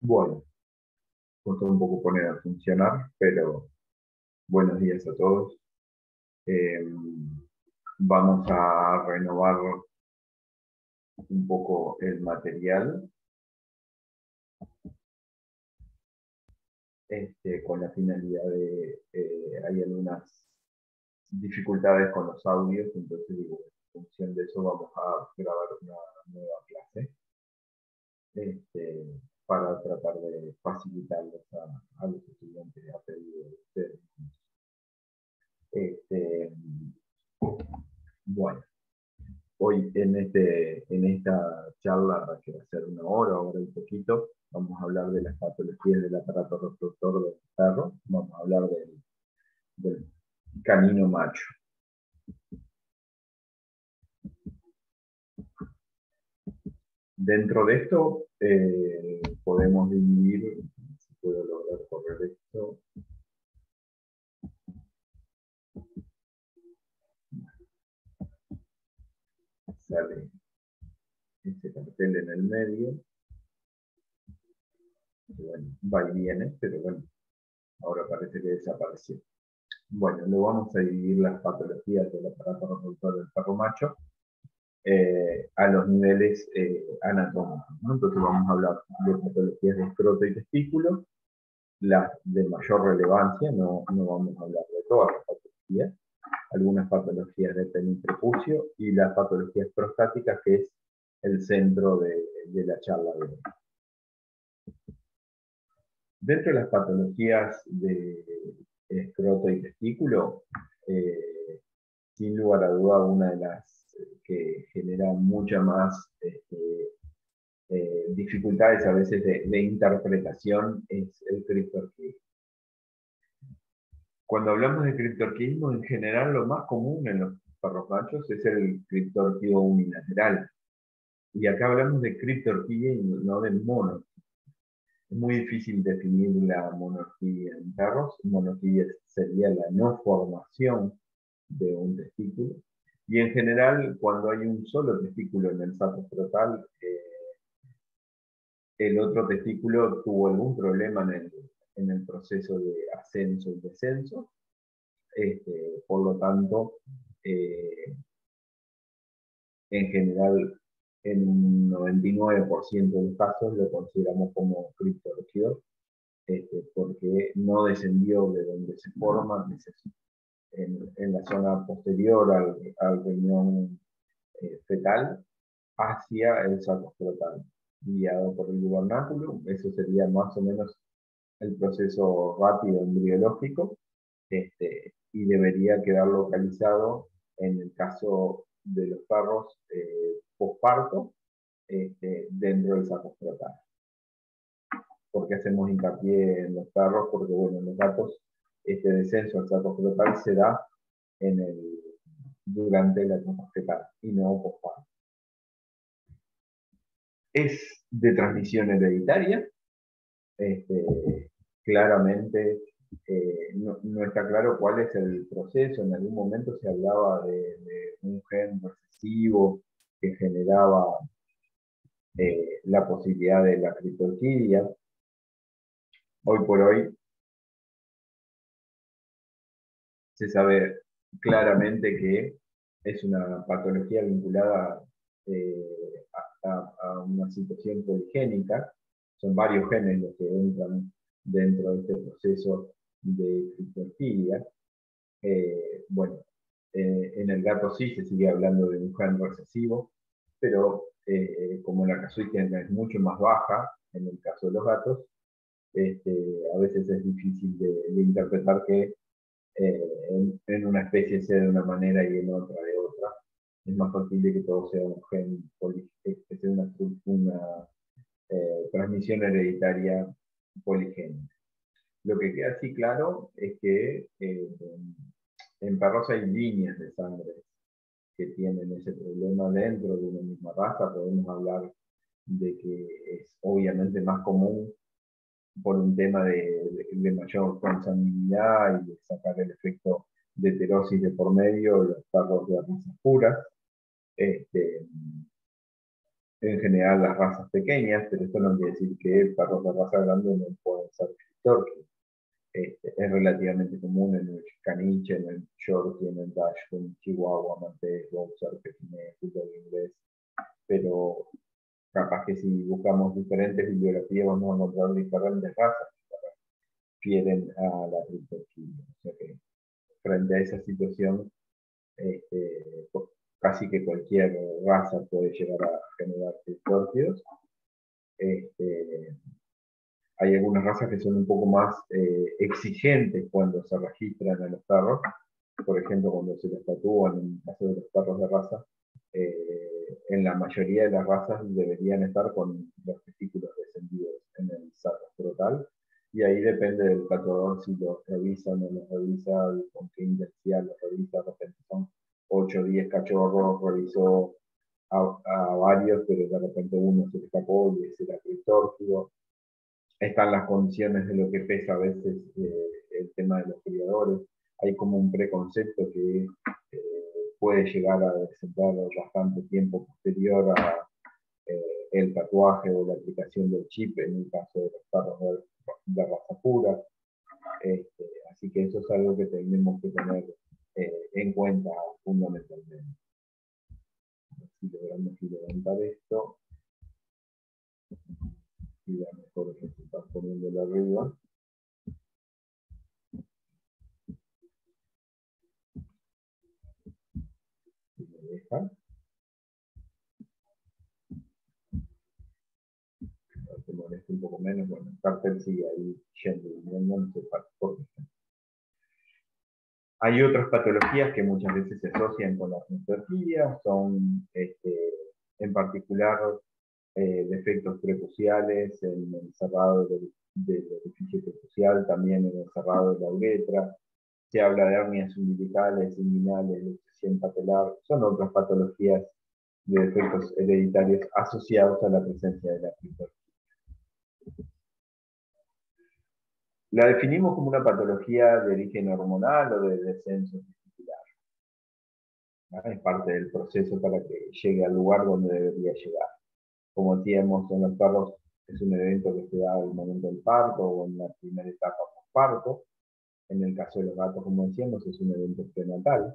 Bueno, costó un poco poner a funcionar, pero buenos días a todos. Eh, Vamos a renovar un poco el material con la finalidad de, hay algunas dificultades con los audios, entonces digo, en función de eso vamos a grabar una nueva clase este, para tratar de facilitarles a los estudiantes a pedido de ustedes. Este, bueno. Hoy en esta charla, que va a ser una hora y poquito, vamos a hablar de las patologías del aparato reproductor del perro, vamos a hablar del canino macho. Dentro de esto podemos dividir, si puedo lograr correr esto, sale este cartel en el medio, y bueno, va y viene, pero bueno, ahora parece que desapareció. Bueno, lo vamos a dividir las patologías del aparato reproductor del perro macho a los niveles anatómicos, ¿no? Entonces vamos a hablar de patologías de escroto y testículo, las de mayor relevancia, no vamos a hablar de todas las patologías, algunas patologías de pene y prepucio y las patologías prostáticas, que es el centro de la charla de hoy. Dentro de las patologías de escroto y testículo, sin lugar a duda, una de las que genera mucha más dificultades a veces de interpretación es el criptorquismo. Cuando hablamos de criptorquismo, en general lo más común en los perros machos es el criptorquio unilateral. Y acá hablamos de criptorquía y no de mono. Es muy difícil definir la monorquía en perros. Monorquía sería la no formación de un testículo. Y en general, cuando hay un solo testículo en el saco escrotal, el otro testículo tuvo algún problema en el proceso de ascenso y descenso. Por lo tanto, en general, en un 99% de los casos lo consideramos como criptorquio, porque no descendió de donde se forma, en la zona posterior al riñón fetal, hacia el saco escrotal, guiado por el gubernáculo. Eso sería más o menos el proceso rápido embriológico, y debería quedar localizado en el caso de los perros posparto dentro del saco escrotal. ¿Por qué hacemos hincapié en los perros? Porque bueno, en los gatos este descenso al saco escrotal se da durante la etapa fetal y no posparto. Es de transmisión hereditaria. Claramente no está claro cuál es el proceso. En algún momento se hablaba de un gen recesivo que generaba la posibilidad de la criptorquidia. Hoy por hoy se sabe claramente que es una patología vinculada a una situación poligénica. Son varios genes los que entran dentro de este proceso de criptorquidia. Bueno, en el gato sí se sigue hablando de un gen recesivo, pero como la casuística es mucho más baja en el caso de los gatos, a veces es difícil de interpretar que en una especie sea de una manera y en otra de otra. Es más factible que todo sea un gen, que sea una transmisión hereditaria poligénica. Lo que queda así claro es que en perros hay líneas de sangre que tienen ese problema dentro de una misma raza. Podemos hablar de que es obviamente más común por un tema de mayor consanguinidad y de sacar el efecto de heterosis de por medio, los perros de razas puras. Este, en general las razas pequeñas, pero esto no quiere decir que perros de raza grande no pueden ser Yorkie. Es relativamente común en el caniche, en el Yorkie, en el Dachshund, Chihuahua, Maltés, Boxer, Pekínés, Bulldog inglés, pero capaz que si buscamos diferentes bibliografías vamos a encontrar diferentes razas que refieren a la criptorquía. O sea que frente a esa situación, este, casi que cualquier raza puede llegar a generar criptórquidos. Este, hay algunas razas que son un poco más exigentes cuando se registran a los perros. Por ejemplo, cuando se los tatúan, en el caso de los perros de raza, en la mayoría de las razas deberían estar con los testículos descendidos en el saco escrotal. Y ahí depende del tatuador si los revisa o no los revisa, y con qué intensidad los revisa. De repente son 8 o 10 cachorros, revisó a varios, pero de repente uno se le escapó y ese era criptórquido. Están las condiciones de lo que pesa a veces el tema de los criadores. Hay como un preconcepto que puede llegar a desentar bastante tiempo posterior a el tatuaje o la aplicación del chip en el caso de los perros de raza pura. Así que eso es algo que tenemos que tener en cuenta fundamentalmente. Si logramos levantar esto, y ya mejor que se está poniéndolo arriba. Si me deja. Se molesta un poco menos, bueno, el cartel sigue ahí yendo y viniendo, no sé por qué. Hay otras patologías que muchas veces se asocian con la criptorquía, son en particular defectos prepuciales en el cerrado del orificio prepucial, también en el cerrado de la uretra. Se habla de hernias umbilicales, inguinales, luxación patelar, son otras patologías de defectos hereditarios asociados a la presencia de la criptorquía. La definimos como una patología de origen hormonal o de descenso testicular. Es parte del proceso para que llegue al lugar donde debería llegar. Como decíamos, en los perros es un evento que se da en el momento del parto o en la primera etapa postparto. En el caso de los gatos, como decíamos, es un evento prenatal.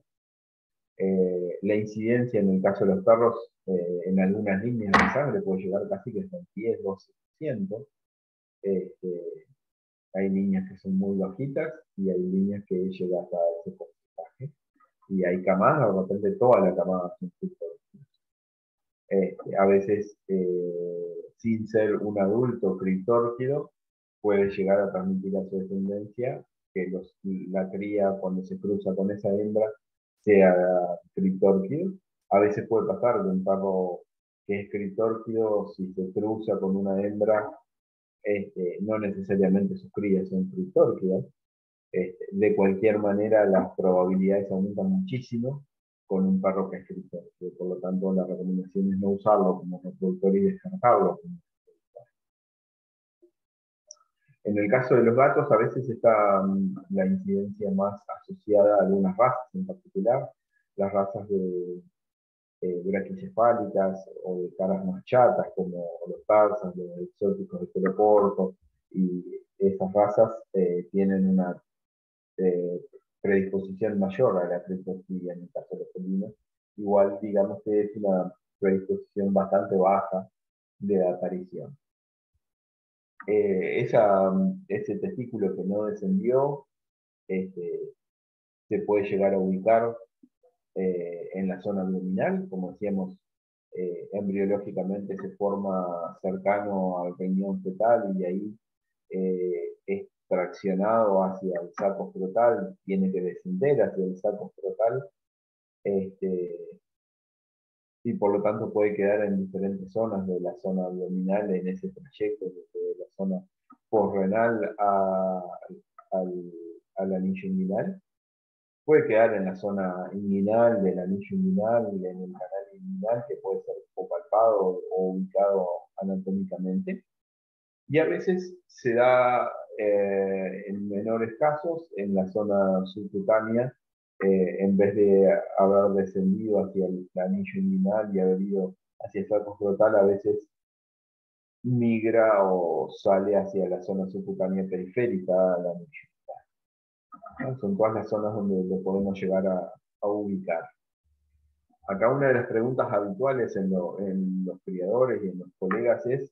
La incidencia en el caso de los perros en algunas líneas de sangre puede llegar casi que hasta el 10-12%. Hay líneas que son muy bajitas y hay líneas que llegan hasta ese porcentaje. Y hay camadas, de repente toda la camada son a veces, sin ser un adulto criptórquido, puede llegar a transmitir a su descendencia que la cría, cuando se cruza con esa hembra, sea criptórquido. A veces puede pasar de un perro que es criptórquido, si se cruza con una hembra, no necesariamente sus crías son criptórquidas. De cualquier manera, las probabilidades aumentan muchísimo con un perro que es criptórquido. Por lo tanto, la recomendación es no usarlo como reproductor y descartarlo. En el caso de los gatos, a veces está la incidencia más asociada a algunas razas en particular, las razas de braquicefálicas o de caras más chatas, como los tarsas, los exóticos de pelo corto, y esas razas tienen una predisposición mayor a la criptorquía en el caso de los felinos. Igual, digamos que es una predisposición bastante baja de aparición. Ese testículo que no descendió se puede llegar a ubicar en la zona abdominal, como decíamos, embriológicamente se forma cercano al riñón fetal y de ahí es traccionado hacia el saco escrotal, tiene que descender hacia el saco escrotal, y por lo tanto puede quedar en diferentes zonas de la zona abdominal en ese trayecto, desde la zona posrenal al anillo inguinal. Puede quedar en la zona inguinal del anillo inguinal, en el canal inguinal, que puede ser o palpado o ubicado anatómicamente. Y a veces se da, en menores casos, en la zona subcutánea, en vez de haber descendido hacia el anillo inguinal y haber ido hacia el saco escrotal a veces migra o sale hacia la zona subcutánea periférica del anillo, ¿no? Son todas las zonas donde lo podemos llegar a ubicar. Acá una de las preguntas habituales en los criadores y en los colegas es,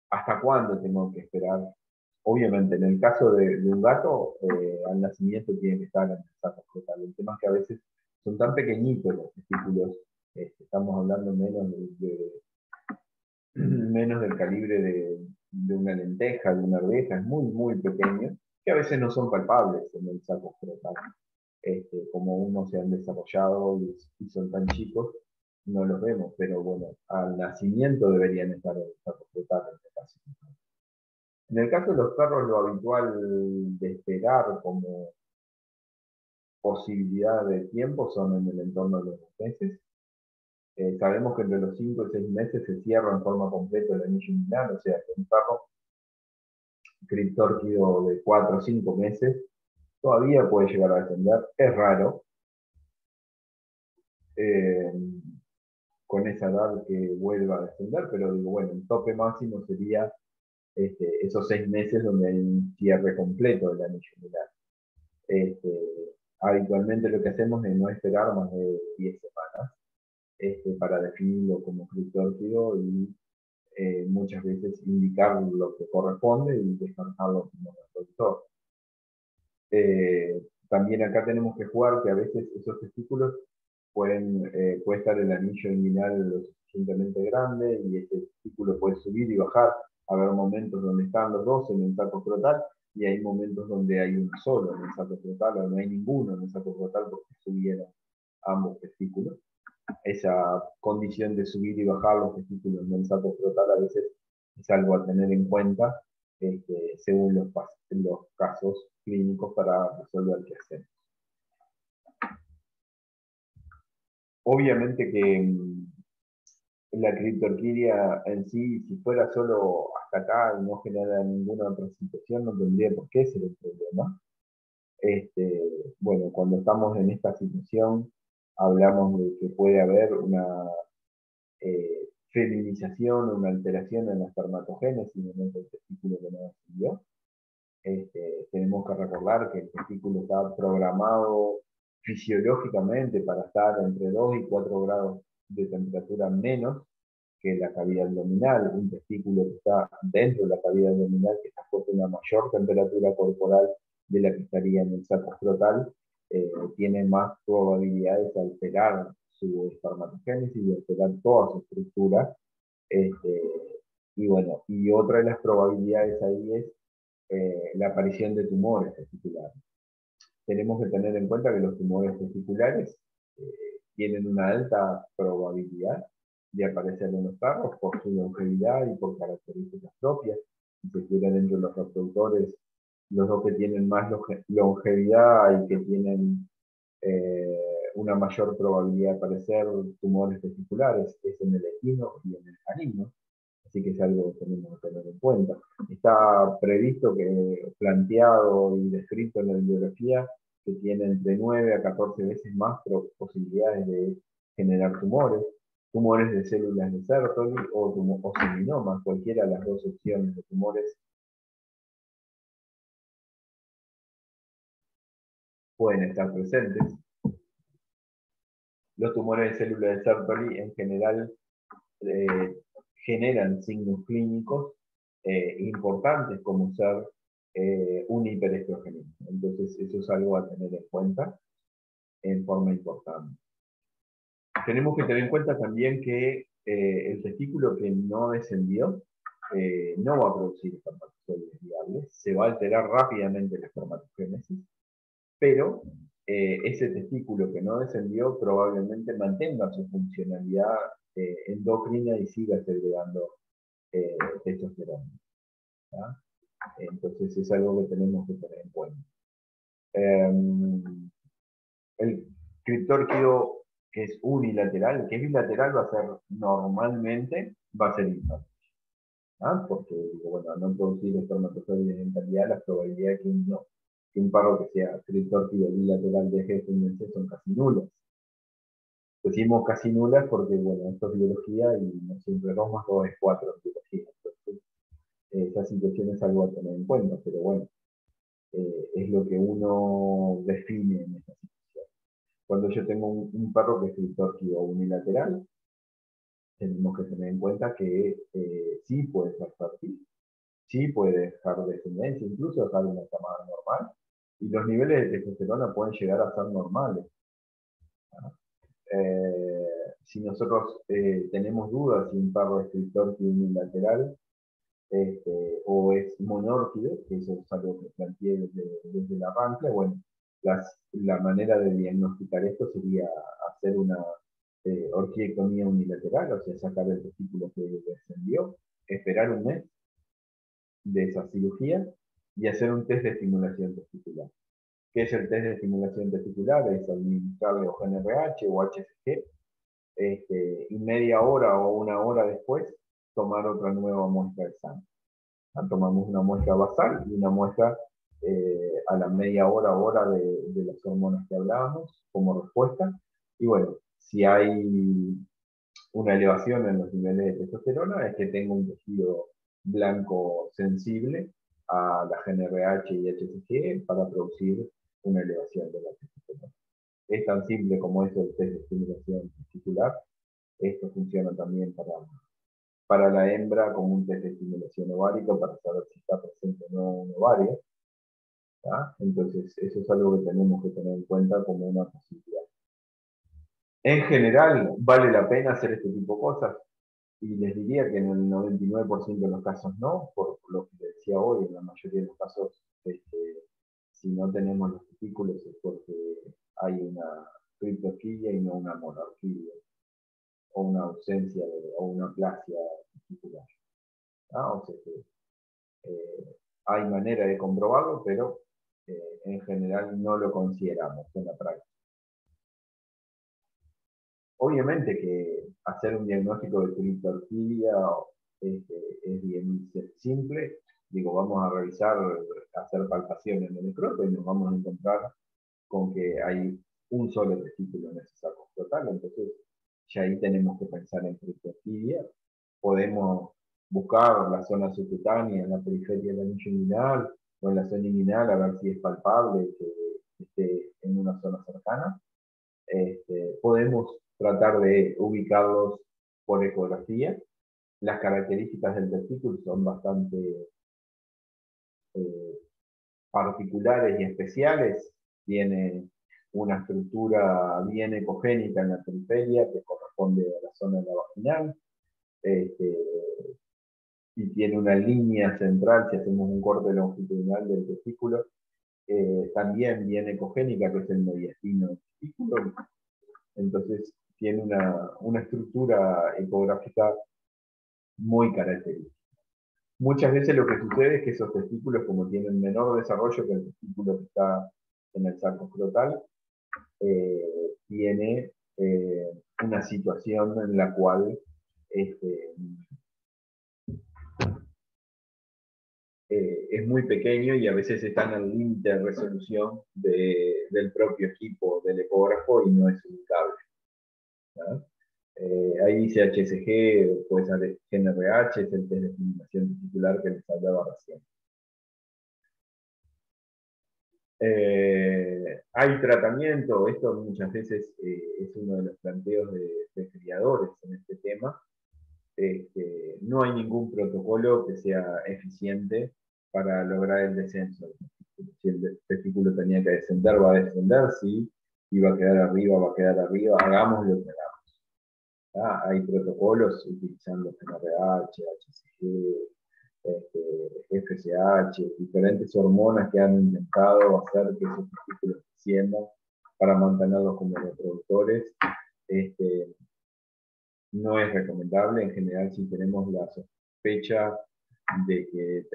¿hasta cuándo tengo que esperar? Obviamente, en el caso de un gato, al nacimiento tiene que estar en el saco escrotal. El tema es que a veces son tan pequeñitos los testículos, estamos hablando menos del calibre de una lenteja, de una arveja, es muy, muy pequeño, que a veces no son palpables en el saco escrotal. Como uno se han desarrollado y son tan chicos, no los vemos, pero bueno, al nacimiento deberían estar en el saco escrotal en este caso. En el caso de los perros, lo habitual de esperar como posibilidad de tiempo son en el entorno de los 2 meses. Sabemos que entre los 5 y 6 meses se cierra en forma completa el anillo inguinal, o sea que un perro criptórquido de 4 o 5 meses todavía puede llegar a descender, es raro, eh, con esa edad que vuelva a descender, pero digo, bueno, el tope máximo sería esos 6 meses donde hay un cierre completo del anillo inguinal. Este, Habitualmente lo que hacemos es no esperar más de 10 semanas para definirlo como criptórquido y muchas veces indicar lo que corresponde y descartarlo como reproductor. También acá tenemos que jugar que a veces esos testículos puede estar el anillo inguinal lo suficientemente grande y este testículo puede subir y bajar. Haber momentos donde están los dos en el saco escrotal y hay momentos donde hay uno solo en el saco escrotal o no hay ninguno en el saco escrotal porque subieron ambos testículos. Esa condición de subir y bajar los testículos en el saco escrotal a veces es algo a tener en cuenta según los casos clínicos para resolver qué hacer. Obviamente que la criptorquidia en sí, si fuera solo hasta acá y no genera ninguna otra situación, no tendría por qué ser el problema. Bueno, cuando estamos en esta situación, hablamos de que puede haber una feminización, una alteración en la espermatogénesis en el testículo que no descendió. Tenemos que recordar que el testículo está programado fisiológicamente para estar entre 2 y 4 grados de temperatura menos que la cavidad abdominal. Un testículo que está dentro de la cavidad abdominal, que está puesto a una mayor temperatura corporal de la que estaría en el saco escrotal, tiene más probabilidades de alterar su espermatogénesis y alterar toda su estructura. Este, y bueno, y otra de las probabilidades ahí es la aparición de tumores testiculares. Tenemos que tener en cuenta que los tumores testiculares tienen una alta probabilidad de aparecer en los perros por su longevidad y por características propias. Si se quiere, dentro de los reproductores, los dos que tienen más longevidad y que tienen una mayor probabilidad de aparecer tumores testiculares es en el equino y en el canino. Así que es algo que tenemos que tener en cuenta. Está previsto que, planteado y descrito en la bibliografía, que tiene entre 9 a 14 veces más posibilidades de generar tumores de células de Sertoli o seminomas, cualquiera de las dos opciones de tumores pueden estar presentes. Los tumores de células de Sertoli en general eh, generan signos clínicos importantes como ser un hiperestrogenismo. Entonces, eso es algo a tener en cuenta en forma importante. Tenemos que tener en cuenta también que el testículo que no descendió no va a producir espermatozoides viables, se va a alterar rápidamente la espermatogénesis, pero ese testículo que no descendió probablemente mantenga su funcionalidad endocrina y siga segregando testosterona. ¿Ya? Entonces es algo que tenemos que tener en cuenta. El criptórquido que es unilateral, el que es bilateral va a ser normalmente, va a ser infantil. ¿Ah? Porque, bueno, al no producir espermatozoides en calidad, la probabilidad de que un paro que sea criptórquido bilateral deje de fundirse son casi nulas. Decimos casi nulas porque, bueno, esto es biología y no siempre 2 más 2 es 4 en biología. Entonces, esa situación es algo a tener en cuenta, pero bueno, es lo que uno define en esta situación. Cuando yo tengo un perro que es tritorquio unilateral, tenemos que tener en cuenta que sí puede ser fértil, sí puede dejar descendencia, incluso dejar una camada normal, y los niveles de testosterona pueden llegar a ser normales. Si nosotros tenemos dudas si un perro es tritorquio unilateral o es monórquido, que eso es algo que planteé desde el arranque, bueno, la manera de diagnosticar esto sería hacer una orquiectomía unilateral, o sea, sacar el testículo que descendió, esperar un mes de esa cirugía y hacer un test de estimulación testicular. ¿Qué es el test de estimulación testicular? Es administrarle o GnRH o HCG, y media hora o una hora después tomar otra nueva muestra de sangre. Tomamos una muestra basal y una muestra a la media hora de las hormonas que hablábamos como respuesta. Y bueno, si hay una elevación en los niveles de testosterona, es que tengo un tejido blanco sensible a la GnRH y HCG para producir una elevación de la testosterona. Es tan simple como eso el test de estimulación testicular. Esto funciona también para la hembra como un test de estimulación ovárica para saber si está presente o no un ovario. ¿tá? Entonces, eso es algo que tenemos que tener en cuenta como una posibilidad. En general, vale la pena hacer este tipo de cosas. Y les diría que en el 99% de los casos no, por lo que les decía hoy, en la mayoría de los casos, si no tenemos los testículos es porque hay una criptorquidia y no una monorquidia, o una ausencia o una aplasia testicular. O sea que hay manera de comprobarlo, pero en general no lo consideramos en la práctica. Obviamente que hacer un diagnóstico de criptorquidia es bien simple. Digo, vamos a revisar, hacer palpaciones en el escroto y nos vamos a encontrar con que hay un solo testículo en ese saco escrotal. Entonces, ya ahí tenemos que pensar en criptorquidia. Podemos buscar la zona subcutánea, en la periferia del anillo inguinal o en la zona inguinal a ver si es palpable que esté en una zona cercana. Podemos tratar de ubicarlos por ecografía. Las características del testículo son bastante eh, particulares y especiales. Tiene una estructura bien ecogénica en la periferia que corresponde a la zona de la vaginal. Este, y tiene una línea central, si hacemos un corte longitudinal del testículo, también bien ecogénica, que es el mediastino del testículo. Entonces, tiene una estructura ecográfica muy característica. Muchas veces lo que sucede es que esos testículos, como tienen menor desarrollo que el testículo que está en el saco escrotal, tiene una situación en la cual es muy pequeño y a veces están al límite de resolución del propio equipo del ecógrafo y no es ubicable. ¿no? Ahí dice HCG, puede ser GnRH, es el test de estimulación testicular que les hablaba recién. Hay tratamiento, esto muchas veces es uno de los planteos de criadores en este tema. No hay ningún protocolo que sea eficiente para lograr el descenso. Si el testículo tenía que descender, va a descender, si iba a quedar arriba, va a quedar arriba, hagamos lo que hagamos. Hay protocolos utilizando GnRH, HCG, FSH, diferentes hormonas que han intentado hacer que esos testículos desciendan para mantenerlos como reproductores. No es recomendable. En general, si tenemos la sospecha de que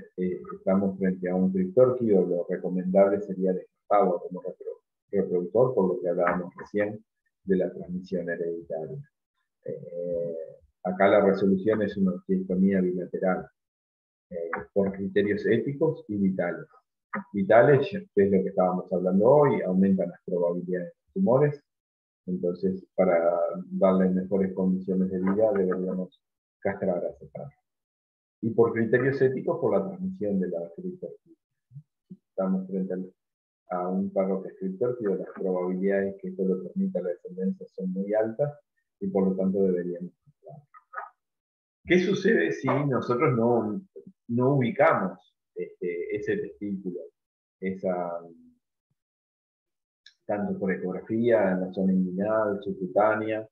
estamos frente a un criptorquio, lo recomendable sería descartarlo como reproductor, por lo que hablábamos recién de la transmisión hereditaria. Acá la resolución es una orquiectomía bilateral por criterios éticos y vitales. Vitales, que es lo que estábamos hablando hoy, aumentan las probabilidades de tumores. Entonces, para darle mejores condiciones de vida, deberíamos castrar a ese perro. Y por criterios éticos, por la transmisión de la criptorquía. Estamos frente a un perro que es criptórquido, las probabilidades que esto lo permita a la descendencia son muy altas y por lo tanto deberíamos castrar. ¿Qué sucede si nosotros no ubicamos ese testículo, tanto por ecografía, en la zona inguinal, subcutánea,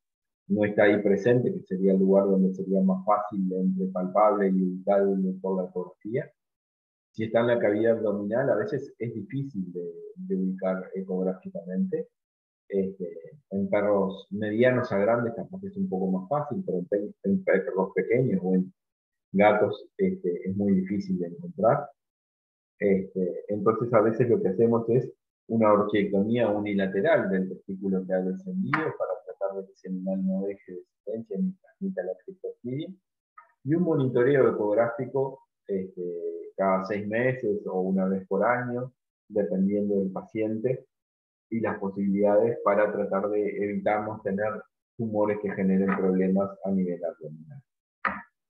no está ahí presente, que sería el lugar donde sería más fácil entre palpable y ubicable por la ecografía? Si está en la cavidad abdominal, a veces es difícil de ubicar ecográficamente. En perros medianos a grandes capaz es un poco más fácil, pero en perros pequeños o en gatos es muy difícil de encontrar. Entonces a veces lo que hacemos es una orquiectomía unilateral del testículo que ha descendido para tratar de que ese animal no deje descendencia ni transmita la criptorquidia, y un monitoreo ecográfico cada 6 meses o una vez por año, dependiendo del paciente y las posibilidades, para tratar de evitarnos tener tumores que generen problemas a nivel abdominal.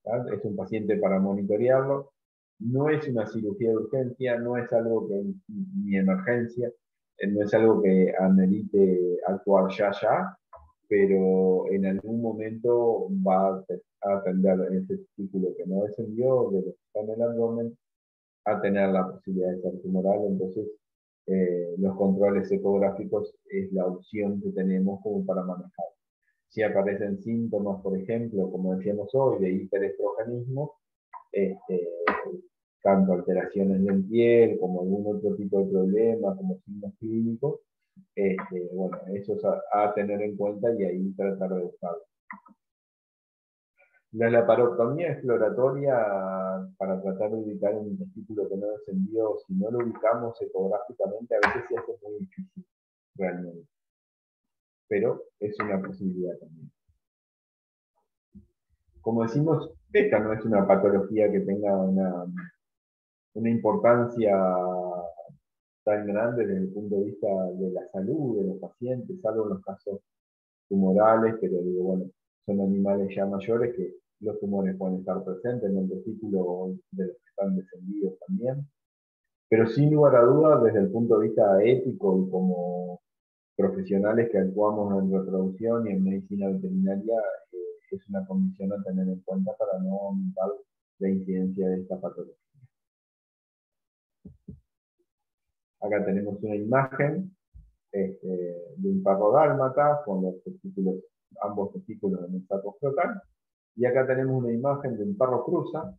¿Vale? Es un paciente para monitorearlo. No es una cirugía de urgencia, no es algo que ni emergencia, no es algo que amerite actuar ya, pero en algún momento va a atender ese testículo que no descendió, de lo que está en el abdomen, a tener la posibilidad de ser tumoral. Entonces, los controles ecográficos es la opción que tenemos como para manejar. Si aparecen síntomas, por ejemplo, como decíamos hoy, de hiperestrogenismo, tanto alteraciones en piel como algún otro tipo de problema, como signos clínicos, bueno, eso es a tener en cuenta y ahí tratar de buscarlo. La laparostomía exploratoria para tratar de ubicar un testículo que no descendió, si no lo ubicamos ecográficamente, a veces se hace muy difícil, realmente. Pero es una posibilidad también. Como decimos, esta no es una patología que tenga una importancia tan grande desde el punto de vista de la salud de los pacientes, salvo en los casos tumorales, pero digo, bueno, son animales ya mayores que los tumores pueden estar presentes en el testículo de los que están descendidos también. Pero sin lugar a dudas, desde el punto de vista ético y como profesionales que actuamos en reproducción y en medicina veterinaria, es una condición a tener en cuenta para no aumentar la incidencia de esta patología. Acá tenemos una imagen de un perro dálmata con los testículos, ambos testículos en el saco frontal. Y acá tenemos una imagen de un perro cruza,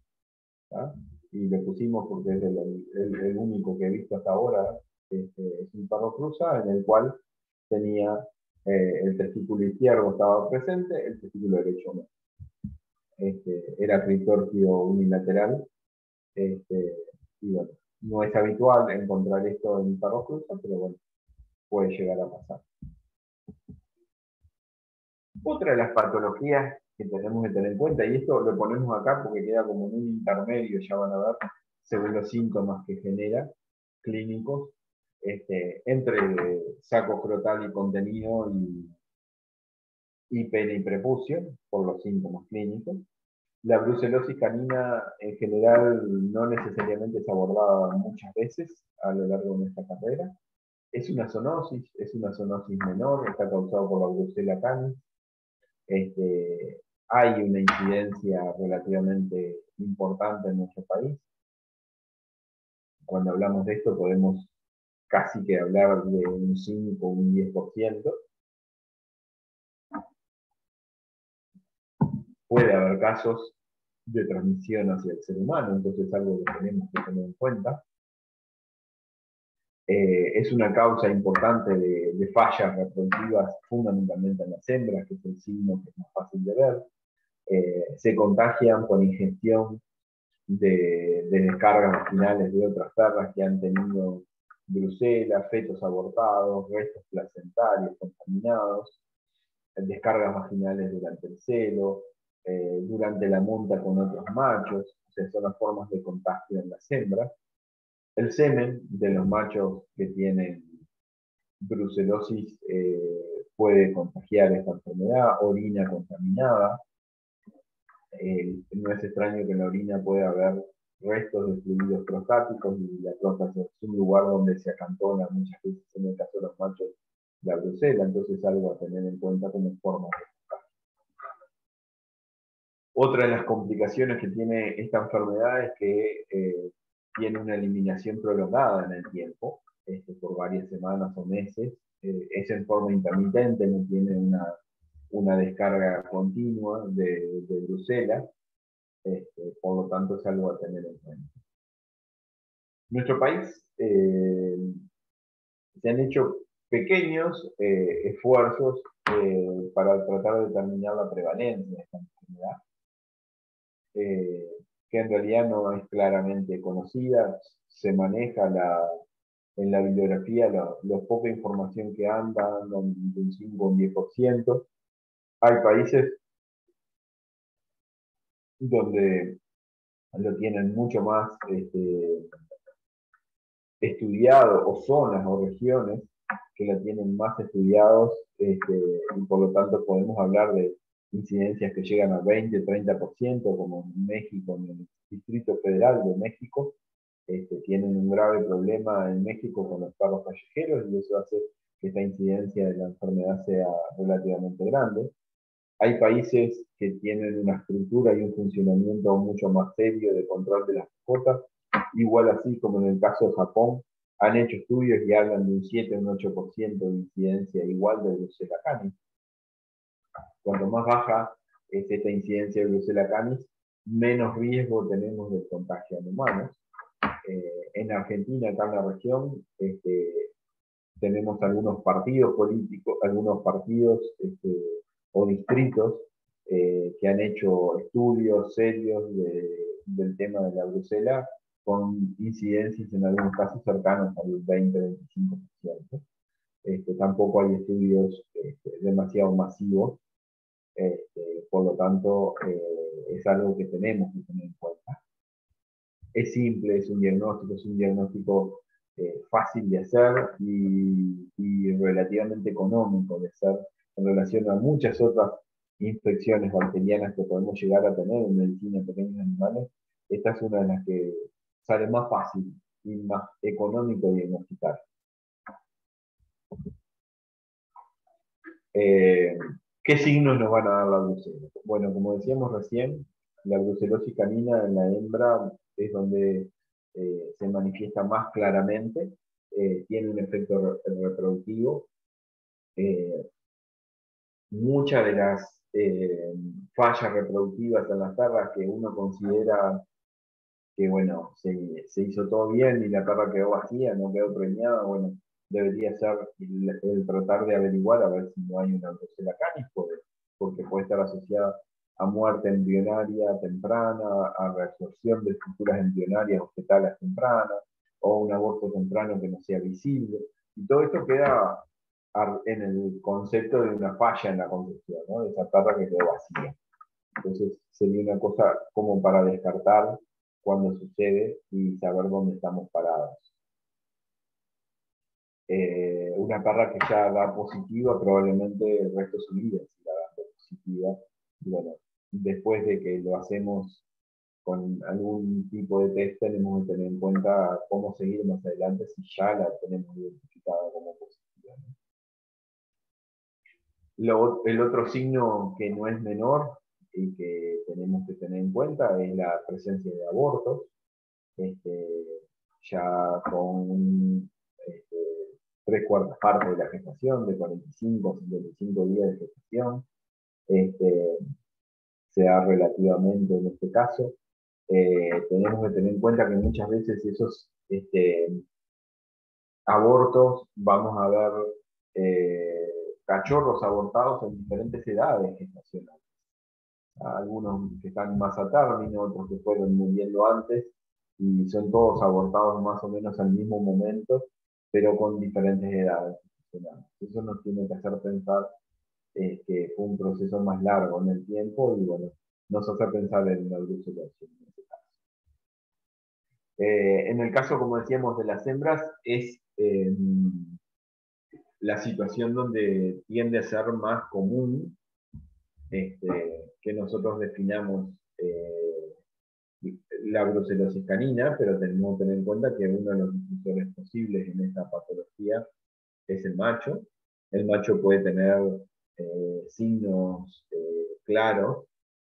¿tá? Y le pusimos porque es el único que he visto hasta ahora, es un perro cruza en el cual tenía el testículo izquierdo estaba presente, el testículo derecho no. Era criptórquido unilateral, y bueno, no es habitual encontrar esto en perros cruza, pero bueno, puede llegar a pasar. Otra de las patologías que tenemos que tener en cuenta, y esto lo ponemos acá porque queda como en un intermedio, ya van a ver, según los síntomas que genera, clínicos, entre saco frontal y contenido y pene y prepucio, por los síntomas clínicos. La brucelosis canina en general no necesariamente es abordada muchas veces a lo largo de nuestra carrera. Es una zoonosis menor, está causada por la Brucella canis. Hay una incidencia relativamente importante en nuestro país. Cuando hablamos de esto podemos casi que hablar de un 5 o un 10%. Puede haber casos de transmisión hacia el ser humano, entonces es algo que tenemos que tener en cuenta. Es una causa importante de fallas reproductivas, fundamentalmente en las hembras, que es el signo que es más fácil de ver. Se contagian por ingestión de descargas vaginales de otras perras que han tenido brucela, fetos abortados, restos placentarios contaminados, descargas vaginales durante el celo, durante la monta con otros machos, o sea, son las formas de contagio en las hembras. El semen de los machos que tienen brucelosis puede contagiar esta enfermedad, orina contaminada. No es extraño que en la orina pueda haber restos de fluidos prostáticos y la próstata es un lugar donde se acantona muchas veces en el caso de los machos la brucela, entonces es algo a tener en cuenta como forma de contagio. Otra de las complicaciones que tiene esta enfermedad es que tiene una eliminación prolongada en el tiempo, por varias semanas o meses, es en forma intermitente, no tiene una descarga continua de brucela, por lo tanto es algo a tener en cuenta. Nuestro país se han hecho pequeños esfuerzos para tratar de determinar la prevalencia de esta enfermedad, que en realidad no es claramente conocida, se maneja en la bibliografía la poca información que andan de un 5 o un 10%. Hay países donde lo tienen mucho más estudiado, o zonas o regiones que la tienen más estudiados, y por lo tanto podemos hablar de incidencias que llegan a 20-30%, como en México, en el Distrito Federal de México, tienen un grave problema en México con los perros callejeros y eso hace que esta incidencia de la enfermedad sea relativamente grande. Hay países que tienen una estructura y un funcionamiento mucho más serio de control de las mascotas, igual así como en el caso de Japón, han hecho estudios y hablan de un 7 o un 8% de incidencia igual de Brucella canis. Cuanto más baja es esta incidencia de Brucella canis, menos riesgo tenemos de contagio en humanos. En Argentina, acá en la región, tenemos algunos partidos políticos, algunos partidos o distritos que han hecho estudios serios del tema de la brucela, con incidencias en algunos casos cercanos al 20-25%. Tampoco hay estudios demasiado masivos, por lo tanto es algo que tenemos que tener en cuenta. Es simple, es un diagnóstico fácil de hacer y relativamente económico de hacer en relación a muchas otras infecciones bacterianas que podemos llegar a tener en medicina de pequeños animales. Esta es una de las que sale más fácil y más económico diagnosticar. ¿Qué signos nos van a dar la brucela? Bueno, como decíamos recién, la brucelosis canina en la hembra es donde se manifiesta más claramente, tiene un efecto reproductivo. Muchas de las fallas reproductivas en las perras que uno considera que, bueno, se hizo todo bien y la perra quedó vacía, no quedó preñada, bueno, debería ser el tratar de averiguar a ver si no hay una brucella canis, porque puede estar asociada a muerte embrionaria temprana, a reabsorción de estructuras embrionarias o fetales tempranas, o un aborto temprano que no sea visible. Y todo esto queda en el concepto de una falla en la concepción, ¿no? De esa perra que quedó vacía. Entonces sería una cosa como para descartar cuando sucede y saber dónde estamos parados. Una perra que ya da positiva probablemente el resto de su vida siga dando positiva. Y bueno, después de que lo hacemos con algún tipo de test, tenemos que tener en cuenta cómo seguir más adelante si ya la tenemos identificada como positiva, ¿no? El otro signo que no es menor y que tenemos que tener en cuenta es la presencia de abortos. Ya con este, 3/4 partes de la gestación, de 45 a 55 días de gestación, sea relativamente en este caso. Tenemos que tener en cuenta que muchas veces esos abortos, vamos a ver cachorros abortados en diferentes edades gestacionales. Algunos que están más a término, otros que fueron muriendo antes, y son todos abortados más o menos al mismo momento, pero con diferentes edades. Eso nos tiene que hacer pensar que fue un proceso más largo en el tiempo y bueno, nos hace pensar en la brucelosis en este caso. En el caso, como decíamos, de las hembras, es la situación donde tiende a ser más común que nosotros definamos la brucelosis canina, pero tenemos que tener en cuenta que uno de los difusores posibles en esta patología es el macho. El macho puede tener signos claros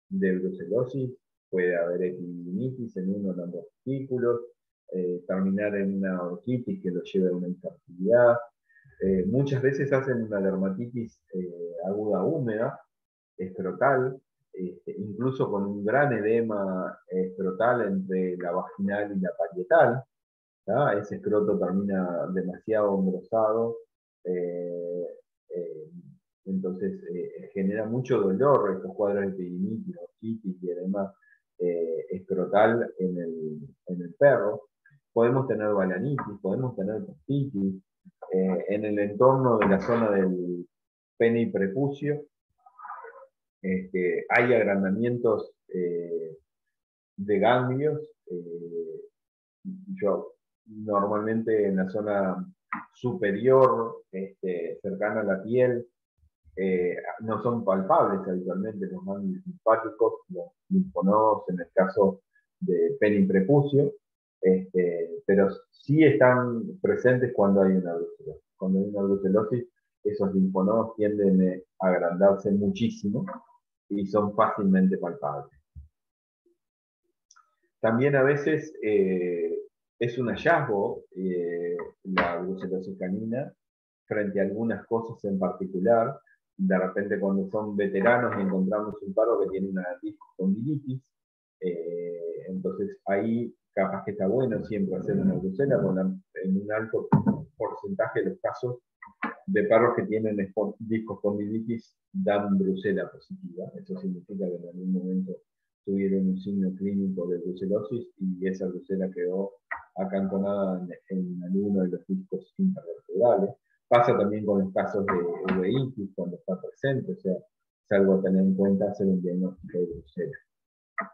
de brucelosis, puede haber epididimitis en uno de los testículos, terminar en una orquitis que lo lleve a una infertilidad. Muchas veces hacen una dermatitis aguda húmeda, escrotal, incluso con un gran edema escrotal entre la vaginal y la parietal. ¿tá? Ese escroto termina demasiado engrosado, eh, eh, entonces genera mucho dolor estos cuadros de epididimitis, orquitis y además escrotal en el perro. Podemos tener balanitis, podemos tener prostatitis, en el entorno de la zona del pene y prepucio. Hay agrandamientos de ganglios. Yo normalmente en la zona superior, cercana a la piel, no son palpables habitualmente los ganglios linfáticos, los linfonodos en el caso de pene y prepucio, pero sí están presentes cuando hay una brucelosis. Cuando hay una brucelosis, esos linfonodos tienden a agrandarse muchísimo y son fácilmente palpables. También a veces es un hallazgo la brucelosis canina frente a algunas cosas en particular. De repente cuando son veteranos encontramos un perro que tiene una discocondilitis, entonces ahí capaz que está bueno siempre hacer una brucela en un alto porcentaje de los casos de perros que tienen discocondilitis dan brucela positiva. Eso significa que en algún momento tuvieron un signo clínico de brucelosis y esa brucela quedó acantonada en alguno de los discos intervertebrales. Pasa también con los casos de uveitis cuando está presente, o sea, es algo a tener en cuenta hacer un diagnóstico de brucela.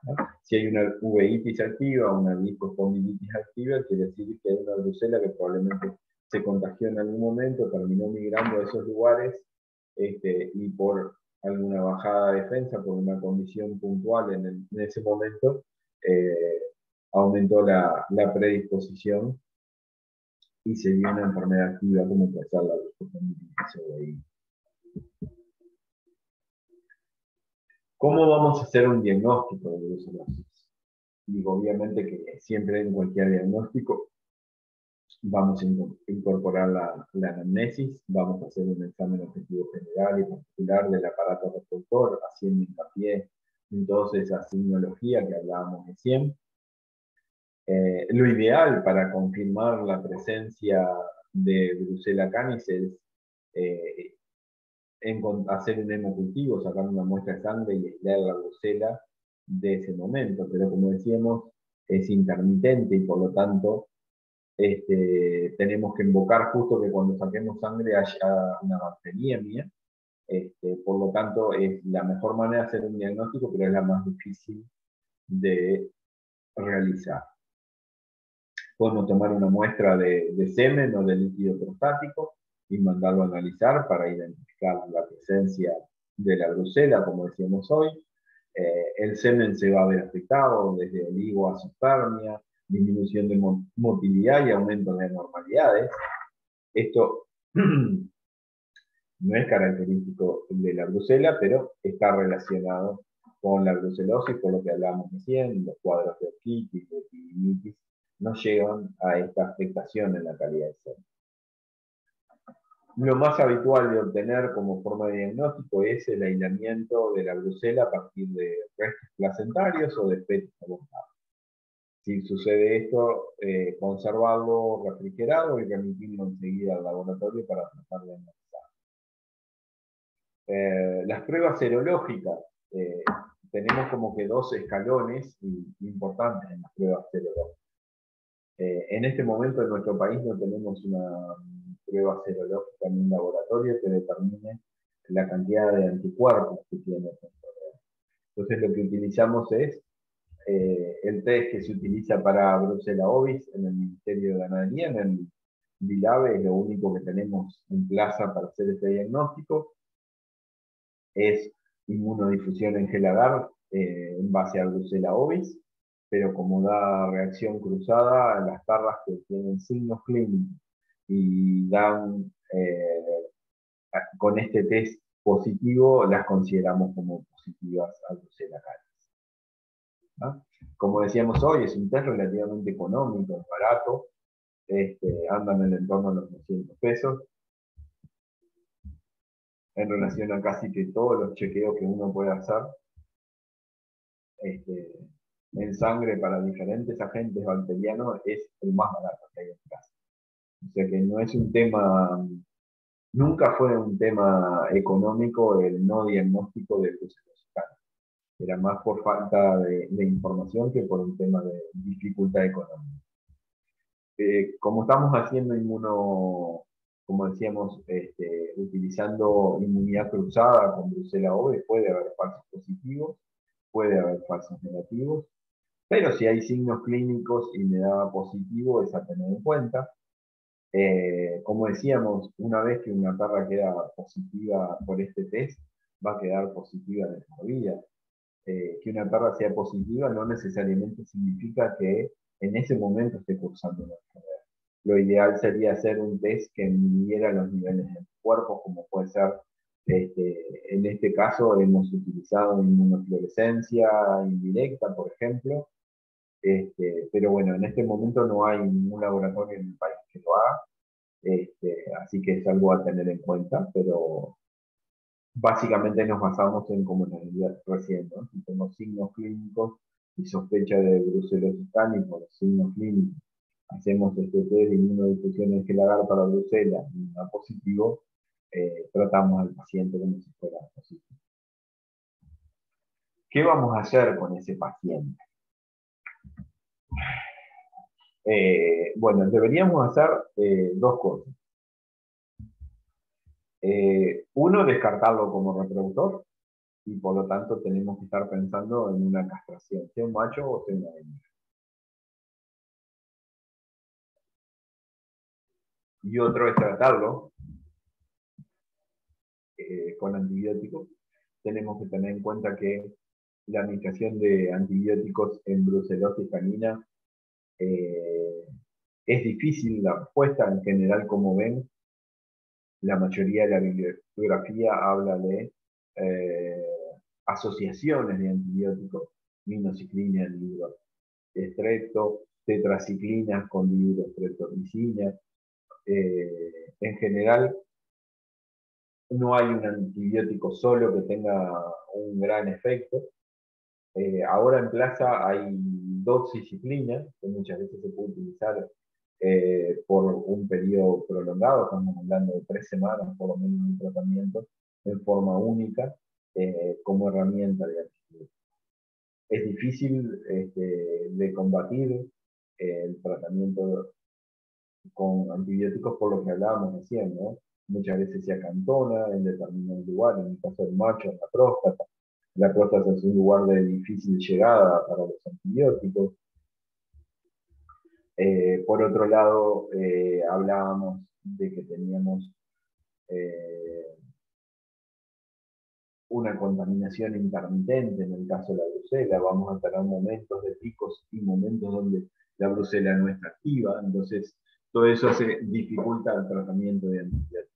¿no? Si hay una uveitis activa o una discocondilitis activa, quiere decir que hay una brucela que probablemente se contagió en algún momento, terminó migrando a esos lugares y por alguna bajada de defensa, por una condición puntual en ese momento, aumentó la predisposición y se dio una enfermedad activa como puede ser la discocondilitis. ¿Cómo vamos a hacer un diagnóstico de brucelosis? Digo, obviamente que siempre en cualquier diagnóstico vamos a incorporar la anamnesis, vamos a hacer un examen objetivo general y particular del aparato reproductor, haciendo hincapié en toda esa signología que hablábamos recién. Lo ideal para confirmar la presencia de Brucella canis es hacer un hemocultivo, sacar una muestra de sangre y aislar la brucela de ese momento, pero como decíamos, es intermitente y por lo tanto tenemos que invocar justo que cuando saquemos sangre haya una bacteriemia. Por lo tanto, es la mejor manera de hacer un diagnóstico, pero es la más difícil de realizar. Podemos tomar una muestra de semen o de líquido prostático y mandarlo a analizar para identificar la presencia de la brucela, como decíamos hoy. El semen se va a ver afectado desde oligo a spermia, disminución de motilidad y aumento de anormalidades. Esto no es característico de la brucela, pero está relacionado con la brucelosis, por lo que hablábamos recién, los cuadros de orquitis, de epididimitis, no llegan a esta afectación en la calidad de semen. Lo más habitual de obtener como forma de diagnóstico es el aislamiento de la brucela a partir de restos placentarios o de fetos abortados. Si sucede esto, conservarlo refrigerado y remitirlo enseguida al laboratorio para tratar de analizar. Las pruebas serológicas, tenemos como que dos escalones importantes en las pruebas serológicas. En este momento en nuestro país no tenemos una prueba serológica en un laboratorio que determine la cantidad de anticuerpos que tiene esta enfermedad. Entonces lo que utilizamos es el test que se utiliza para Brucella ovis en el Ministerio de Ganadería, en el Vilave es lo único que tenemos en plaza para hacer este diagnóstico. Es inmunodifusión en gel agar en base a Brucella ovis, pero como da reacción cruzada, las tarras que tienen signos clínicos y dan con este test positivo, las consideramos como positivas a Brucella caris, ¿no? Como decíamos hoy, es un test relativamente económico, es barato, andan en el entorno de los 200 pesos, en relación a casi que todos los chequeos que uno puede hacer en sangre para diferentes agentes bacterianos, es el más barato que hay en casa. O sea que no es un tema, nunca fue un tema económico el no diagnóstico de brucellosis. Era más por falta de información que por un tema de dificultad económica. Como estamos haciendo como decíamos, utilizando inmunidad cruzada con Brucella ovis, puede haber falsos positivos, puede haber falsos negativos, pero si hay signos clínicos y me da positivo, es a tener en cuenta. Como decíamos, una vez que una perra queda positiva por este test, va a quedar positiva de por vida. Que una perra sea positiva no necesariamente significa que en ese momento esté cursando una enfermedad. Lo ideal sería hacer un test que midiera los niveles de cuerpo, como puede ser, en este caso hemos utilizado inmunofluorescencia indirecta, por ejemplo, pero bueno, en este momento no hay ningún laboratorio en el país que lo haga, así que es algo a tener en cuenta, pero básicamente nos basamos en como nos decía recién, ¿no? Si tengo signos clínicos y sospecha de brucelosis canis por los signos clínicos, hacemos este test de inmunodifusión en gel agar para brucela y da positivo, tratamos al paciente como si fuera positivo. ¿Qué vamos a hacer con ese paciente? Bueno, deberíamos hacer dos cosas. Uno, descartarlo como reproductor, y por lo tanto tenemos que estar pensando en una castración, sea un macho o sea una hembra. Y otro es tratarlo con antibióticos. Tenemos que tener en cuenta que la administración de antibióticos en brucelosis canina es difícil la respuesta. En general, como ven, la mayoría de la bibliografía habla de eh, asociaciones de antibióticos, minociclina, dihidroestrepto, tetraciclinas con dihidroestreptomicina. En general, no hay un antibiótico solo que tenga un gran efecto. Ahora en plaza hay doxiciclina, que muchas veces se puede utilizar por un periodo prolongado, estamos hablando de 3 semanas por lo menos de tratamiento, en forma única, como herramienta de antibiótico. Es difícil de combatir el tratamiento con antibióticos por lo que hablábamos recién, ¿no? Muchas veces se acantona en determinados lugares, en el caso del macho, en la próstata. La próstata es un lugar de difícil llegada para los antibióticos. Por otro lado, hablábamos de que teníamos eh, una contaminación intermitente en el caso de la brucela. Vamos a tener momentos de picos y momentos donde la brucela no está activa, entonces todo eso se dificulta el tratamiento de antibióticos.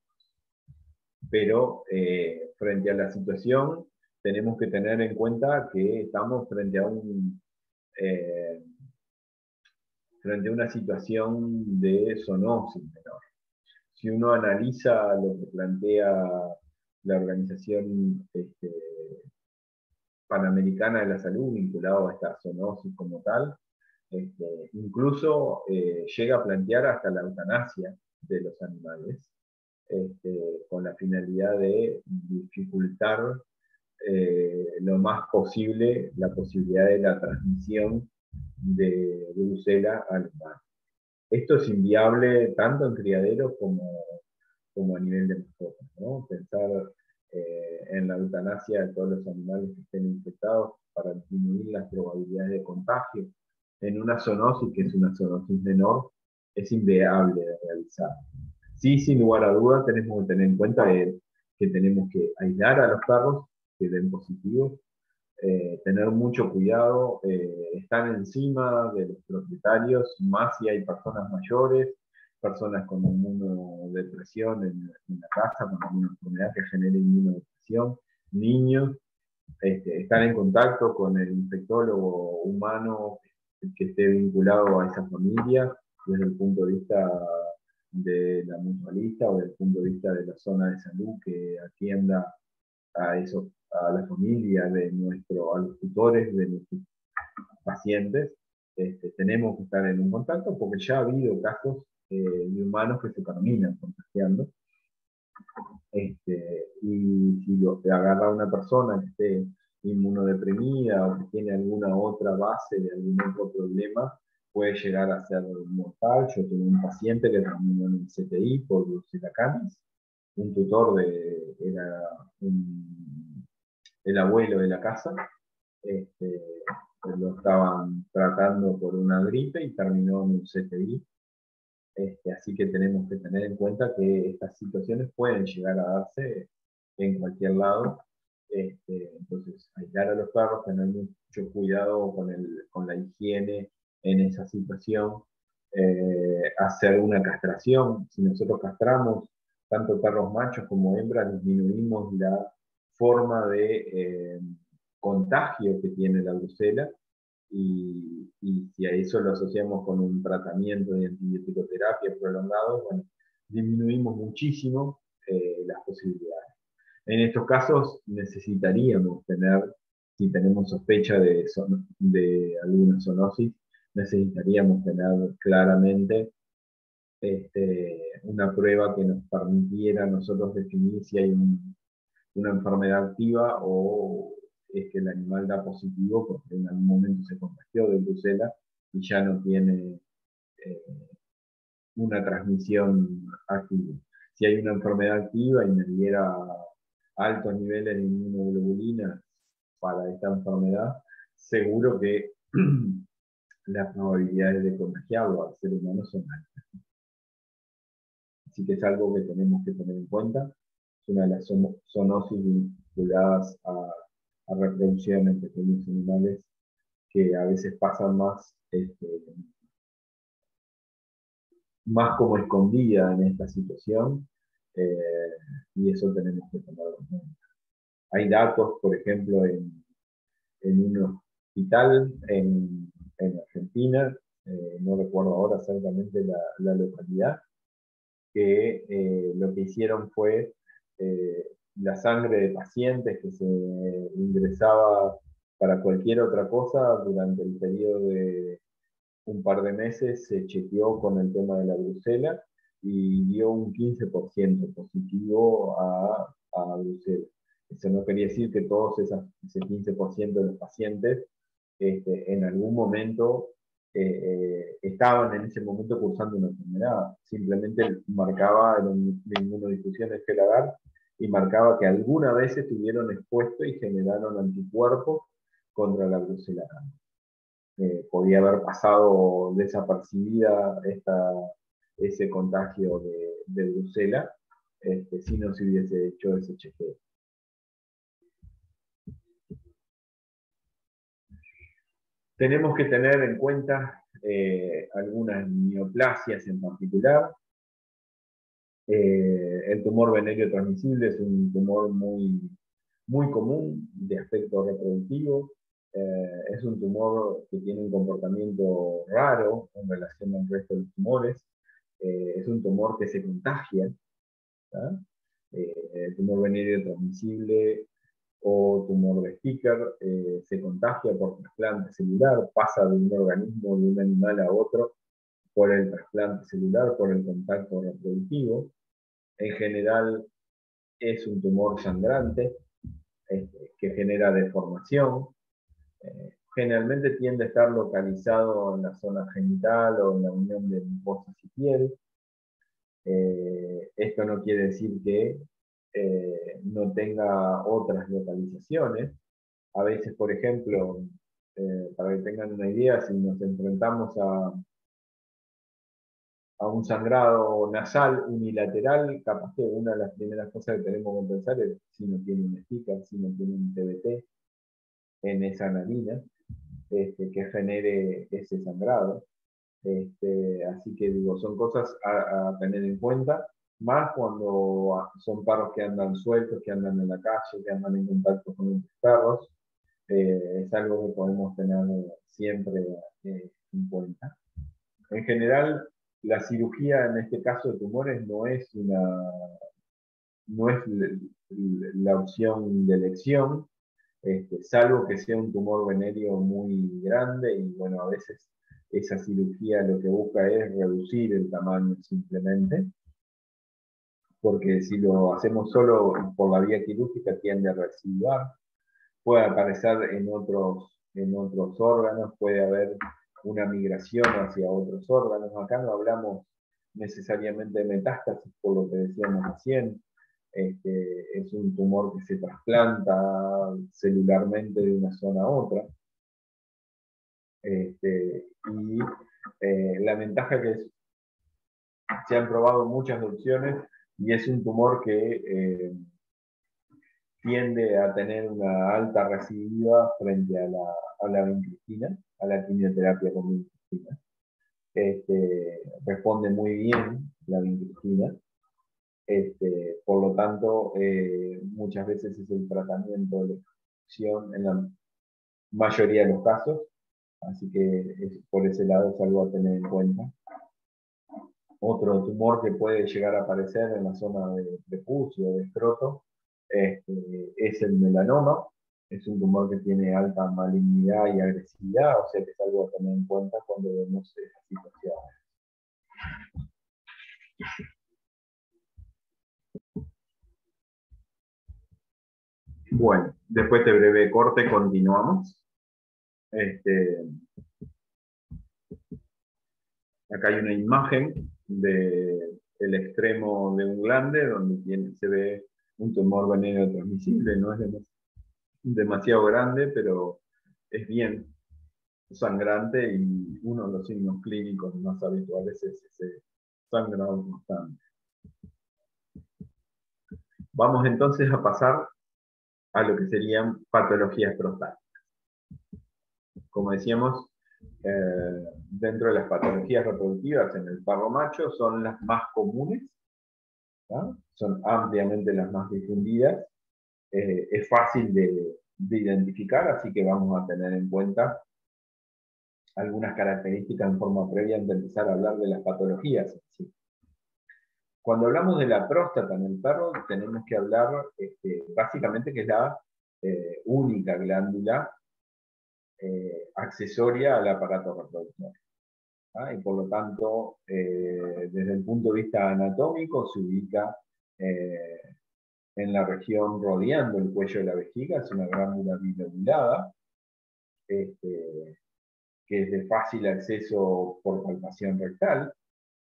Pero frente a la situación, tenemos que tener en cuenta que estamos eh, frente a una situación de zoonosis menor. Si uno analiza lo que plantea la Organización Panamericana de la Salud vinculado a esta zoonosis como tal, incluso llega a plantear hasta la eutanasia de los animales, con la finalidad de dificultar lo más posible la posibilidad de la transmisión de brucela al humano. Esto es inviable tanto en criaderos como a nivel de mascotas, ¿no? Pensar en la eutanasia de todos los animales que estén infectados para disminuir las probabilidades de contagio en una zoonosis que es una zoonosis menor, es inviable de realizar. Sí, sin lugar a dudas, tenemos que tener en cuenta que tenemos que aislar a los perros que den positivos, tener mucho cuidado, estar encima de los propietarios, más si hay personas mayores, personas con inmunodepresión en la casa, con alguna enfermedad que genere inmunodepresión, niños, estar en contacto con el infectólogo humano que esté vinculado a esa familia desde el punto de vista de la mutualista o desde el punto de vista de la zona de salud que atienda a eso, a la familia a los tutores de nuestros pacientes. Tenemos que estar en un contacto porque ya ha habido casos de humanos que se terminan contagiando. Y si te agarra una persona que esté inmunodeprimida o que tiene alguna otra base de algún otro problema, puede llegar a ser mortal. Yo tuve un paciente que terminó en el CTI por Brucella canis, un tutor era el abuelo de la casa, este, lo estaban tratando por una gripe y terminó en un CTI. Así que tenemos que tener en cuenta que estas situaciones pueden llegar a darse en cualquier lado. Entonces, aislar a los perros, tener mucho cuidado con la higiene en esa situación, hacer una castración. Si nosotros castramos tanto perros machos como hembras, disminuimos la forma de contagio que tiene la brucela y si a eso lo asociamos con un tratamiento de antibiótico-terapia prolongado, bueno, disminuimos muchísimo las posibilidades. En estos casos necesitaríamos tener, si tenemos sospecha de alguna zoonosis, necesitaríamos tener claramente una prueba que nos permitiera a nosotros definir si hay una enfermedad activa o es que el animal da positivo porque en algún momento se contagió de brucela y ya no tiene eh, una transmisión activa. Si hay una enfermedad activa y me diera altos niveles de inmunoglobulina para esta enfermedad, seguro que las probabilidades de contagiarlo al ser humano son altas. Así que es algo que tenemos que tener en cuenta. Es una de las zoonosis vinculadas a reproducción en pequeños animales que a veces pasan más como escondida en esta situación, eh, y eso tenemos que tomarlo en cuenta. Hay datos, por ejemplo, en un hospital en Argentina, no recuerdo ahora exactamente la localidad, que lo que hicieron fue la sangre de pacientes que se ingresaba para cualquier otra cosa durante el periodo de un par de meses se chequeó con el tema de la brucela y dio un 15% positivo a brucela. Eso no quería decir que ese 15% de los pacientes en algún momento estaban en ese momento cursando una enfermedad. Simplemente marcaba la inmunodifusión estelar y marcaba que alguna vez estuvieron expuestos y generaron anticuerpos contra la brucela. Podía haber pasado desapercibida ese contagio de brucela si no se hubiese hecho ese chequeo. Tenemos que tener en cuenta algunas neoplasias en particular. El tumor venéreo transmisible es un tumor muy común de aspecto reproductivo. Es un tumor que tiene un comportamiento raro en relación al resto de los tumores. Es un tumor que se contagia. El tumor venéreo transmisible o tumor de Sticker se contagia por trasplante celular, pasa de un organismo de un animal a otro por el trasplante celular, por el contacto reproductivo. En general es un tumor sangrante que genera deformación. Generalmente tiende a estar localizado en la zona genital o en la unión de mucosas y piel. Esto no quiere decir que no tenga otras localizaciones. A veces, por ejemplo, para que tengan una idea, si nos enfrentamos a un sangrado nasal unilateral, capaz que una de las primeras cosas que tenemos que pensar es si no tiene un sticker, si no tiene un TBT en esa narina, que genere ese sangrado. Así que digo, son cosas a tener en cuenta, más cuando son perros que andan sueltos, que andan en la calle, que andan en contacto con otros perros. Es algo que podemos tener siempre en cuenta. En general, la cirugía en este caso de tumores no es la opción de elección, salvo que sea un tumor venéreo muy grande y bueno, a veces esa cirugía lo que busca es reducir el tamaño simplemente, porque si lo hacemos solo por la vía quirúrgica tiende a residuar, puede aparecer en otros órganos, puede haber una migración hacia otros órganos. Acá no hablamos necesariamente de metástasis, por lo que decíamos recién. Es un tumor que se trasplanta celularmente de una zona a otra. Y la ventaja que se han probado muchas opciones y es un tumor que tiende a tener una alta recidiva frente a la vincristina, a la quimioterapia con vincristina. Responde muy bien la vincristina. Por lo tanto, muchas veces es el tratamiento de la infección en la mayoría de los casos, así que por ese lado es algo a tener en cuenta. Otro tumor que puede llegar a aparecer en la zona de prepucio, de escroto, es el melanoma. Es un tumor que tiene alta malignidad y agresividad, o sea que es algo a tener en cuenta cuando vemos esa situación. Bueno, después de breve corte continuamos. Acá hay una imagen del extremo de un glande donde se ve un tumor venéreo transmisible, no es demasiado grande, pero es bien sangrante y uno de los signos clínicos más habituales es ese sangrado constante. Vamos entonces a pasar a lo que serían patologías prostáticas. Como decíamos, dentro de las patologías reproductivas en el perro macho son las más comunes, ¿no? Son ampliamente las más difundidas, es fácil de identificar, así que vamos a tener en cuenta algunas características en forma previa antes de empezar a hablar de las patologías. ¿Sí? Cuando hablamos de la próstata en el perro, tenemos que hablar básicamente que es la única glándula accesoria al aparato reproductor. ¿Ah? Y por lo tanto, desde el punto de vista anatómico, se ubica en la región rodeando el cuello de la vejiga, es una glándula bilobulada, que es de fácil acceso por palpación rectal.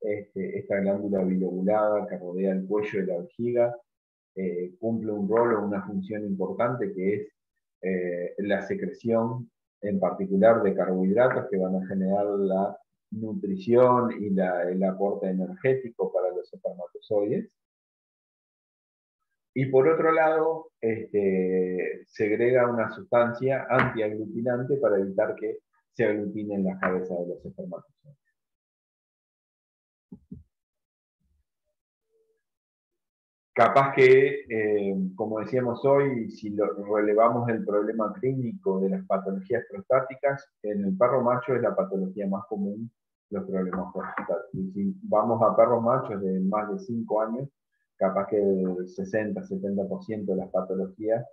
Esta glándula bilobulada que rodea el cuello de la vejiga cumple un rol o una función importante que es la secreción en particular de carbohidratos que van a generar la nutrición y el aporte energético para los espermatozoides. Y por otro lado, segrega una sustancia antiaglutinante para evitar que se aglutinen las cabezas de los espermatozoides. Capaz que, como decíamos hoy, si relevamos el problema clínico de las patologías prostáticas, en el perro macho es la patología más común, los problemas prostáticos. Y si vamos a perros machos de más de 5 años, capaz que el 60-70% de las patologías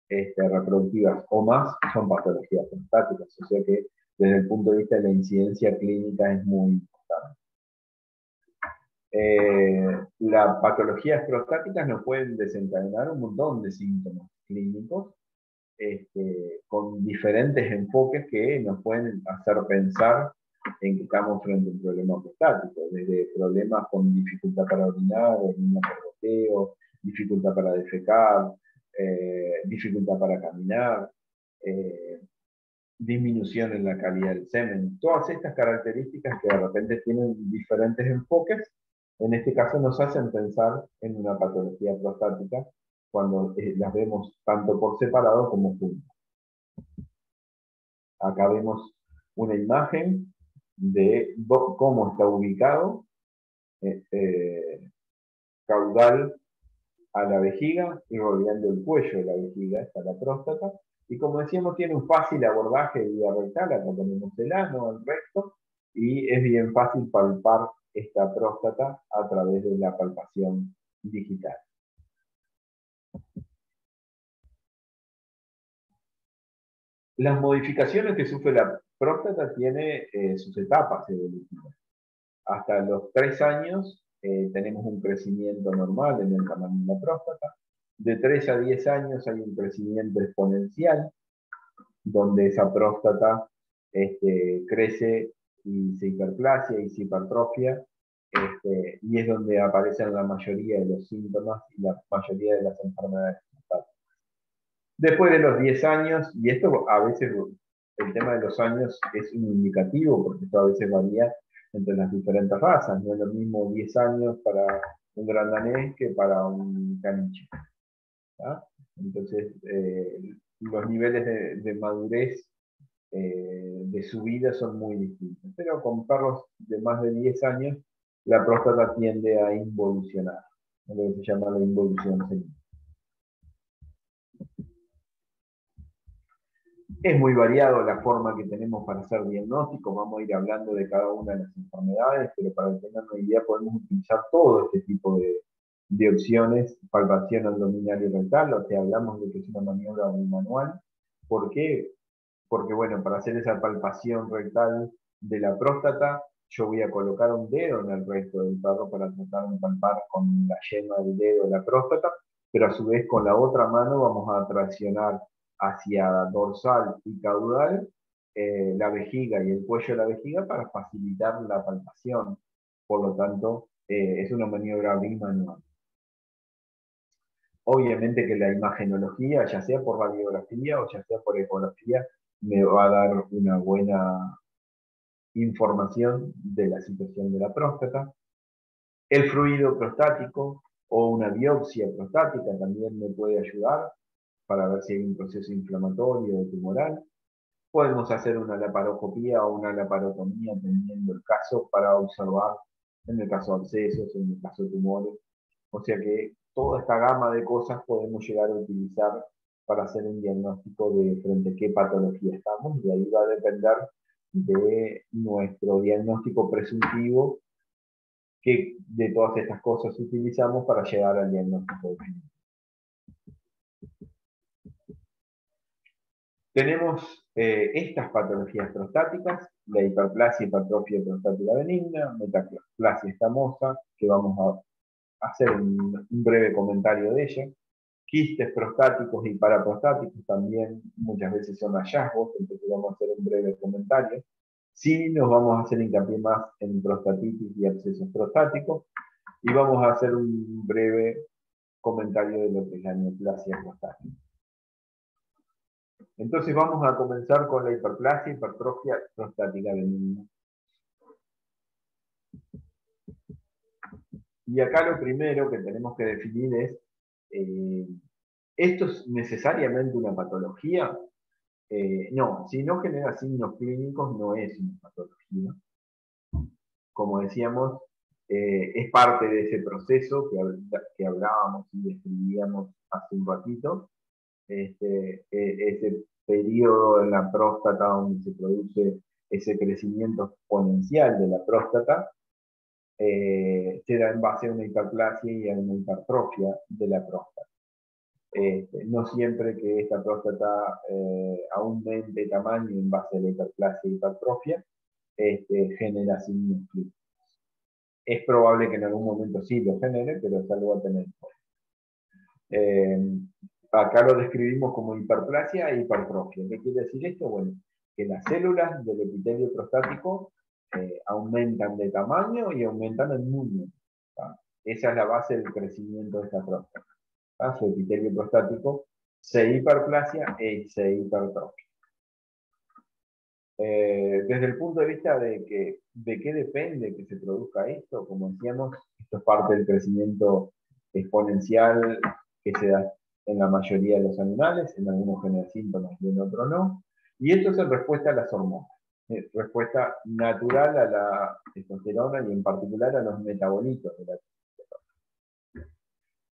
reproductivas o más son patologías prostáticas. O sea que desde el punto de vista de la incidencia clínica es muy importante. Las patologías prostáticas nos pueden desencadenar un montón de síntomas clínicos con diferentes enfoques que nos pueden hacer pensar en que estamos frente a un problema prostático, desde problemas con dificultad para orinar, orina por goteo, dificultad para defecar, dificultad para caminar, disminución en la calidad del semen. Todas estas características que de repente tienen diferentes enfoques, en este caso nos hacen pensar en una patología prostática cuando las vemos tanto por separado como juntas. Acá vemos una imagen de cómo está ubicado caudal a la vejiga y rodeando el cuello de la vejiga está la próstata. Y como decíamos, tiene un fácil abordaje de vía rectal, acá tenemos el ano, el recto, y es bien fácil palpar esta próstata a través de la palpación digital. Las modificaciones que sufre la próstata tiene sus etapas evolutivas. Hasta los 3 años tenemos un crecimiento normal en el tamaño de la próstata. De 3 a 10 años hay un crecimiento exponencial, donde esa próstata crece y se hiperplasia y se hipertrofia, y es donde aparecen la mayoría de los síntomas y la mayoría de las enfermedades prostáticas. Después de los 10 años, y esto a veces, el tema de los años es un indicativo, porque esto a veces varía entre las diferentes razas. No es lo mismo 10 años para un gran danés que para un caniche. ¿Ah? Entonces, los niveles de madurez de su vida son muy distintos. Pero con perros de más de 10 años, la próstata tiende a involucionar, lo que se llama la involución senil. Es muy variado la forma que tenemos para hacer diagnóstico, vamos a ir hablando de cada una de las enfermedades, pero para tener una idea podemos utilizar todo este tipo de opciones, palpación abdominal y rectal, o sea, hablamos de que es una maniobra manual. ¿Por qué? Porque bueno, para hacer esa palpación rectal de la próstata, yo voy a colocar un dedo en el recto del perro para tratar de palpar con la yema del dedo la próstata, pero a su vez con la otra mano vamos a traccionar hacia dorsal y caudal la vejiga y el cuello de la vejiga para facilitar la palpación. Por lo tanto, es una maniobra bimanual. Obviamente que la imagenología, ya sea por radiografía o ya sea por ecografía, me va a dar una buena información de la situación de la próstata. El fluido prostático o una biopsia prostática también me puede ayudar para ver si hay un proceso inflamatorio o tumoral. Podemos hacer una laparoscopía o una laparotomía dependiendo del caso para observar en el caso de abscesos, en el caso de tumores. O sea que toda esta gama de cosas podemos llegar a utilizar para hacer un diagnóstico de frente a qué patología estamos, y ahí va a depender de nuestro diagnóstico presuntivo, que de todas estas cosas utilizamos para llegar al diagnóstico definitivo. Tenemos estas patologías prostáticas, la hiperplasia y hipertrofia prostática benigna, metaplasia escamosa, que vamos a hacer un breve comentario de ella. Quistes prostáticos y paraprostáticos también muchas veces son hallazgos, entonces vamos a hacer un breve comentario. Sí, nos vamos a hacer hincapié más en prostatitis y abscesos prostáticos, y vamos a hacer un breve comentario de lo que es la neoplasia prostática. Entonces vamos a comenzar con la hiperplasia y hipertrofia prostática benigna. Y acá lo primero que tenemos que definir es, ¿esto es necesariamente una patología? No, si no genera signos clínicos no es una patología. Como decíamos, es parte de ese proceso que hablábamos y describíamos hace un ratito, ese periodo en la próstata donde se produce ese crecimiento exponencial de la próstata, se da en base a una hiperplasia y a una hipertrofia de la próstata. No siempre que esta próstata aumente de tamaño en base a la hiperplasia y hipertrofia, genera signos clínicos. Es probable que en algún momento sí lo genere, pero es algo a tener en cuenta. Acá lo describimos como hiperplasia e hipertrofia. ¿Qué quiere decir esto? Bueno, que las células del epitelio prostático aumentan de tamaño y aumentan en número. Esa es la base del crecimiento de esta próstata. Su epitelio prostático se hiperplasia y se hipertrofia. Desde el punto de vista de qué depende que se produzca esto, como decíamos, esto es parte del crecimiento exponencial que se da en la mayoría de los animales, en algunos genera síntomas y en otros no, y esto es en respuesta a las hormonas, respuesta natural a la testosterona y en particular a los metabolitos de la testosterona.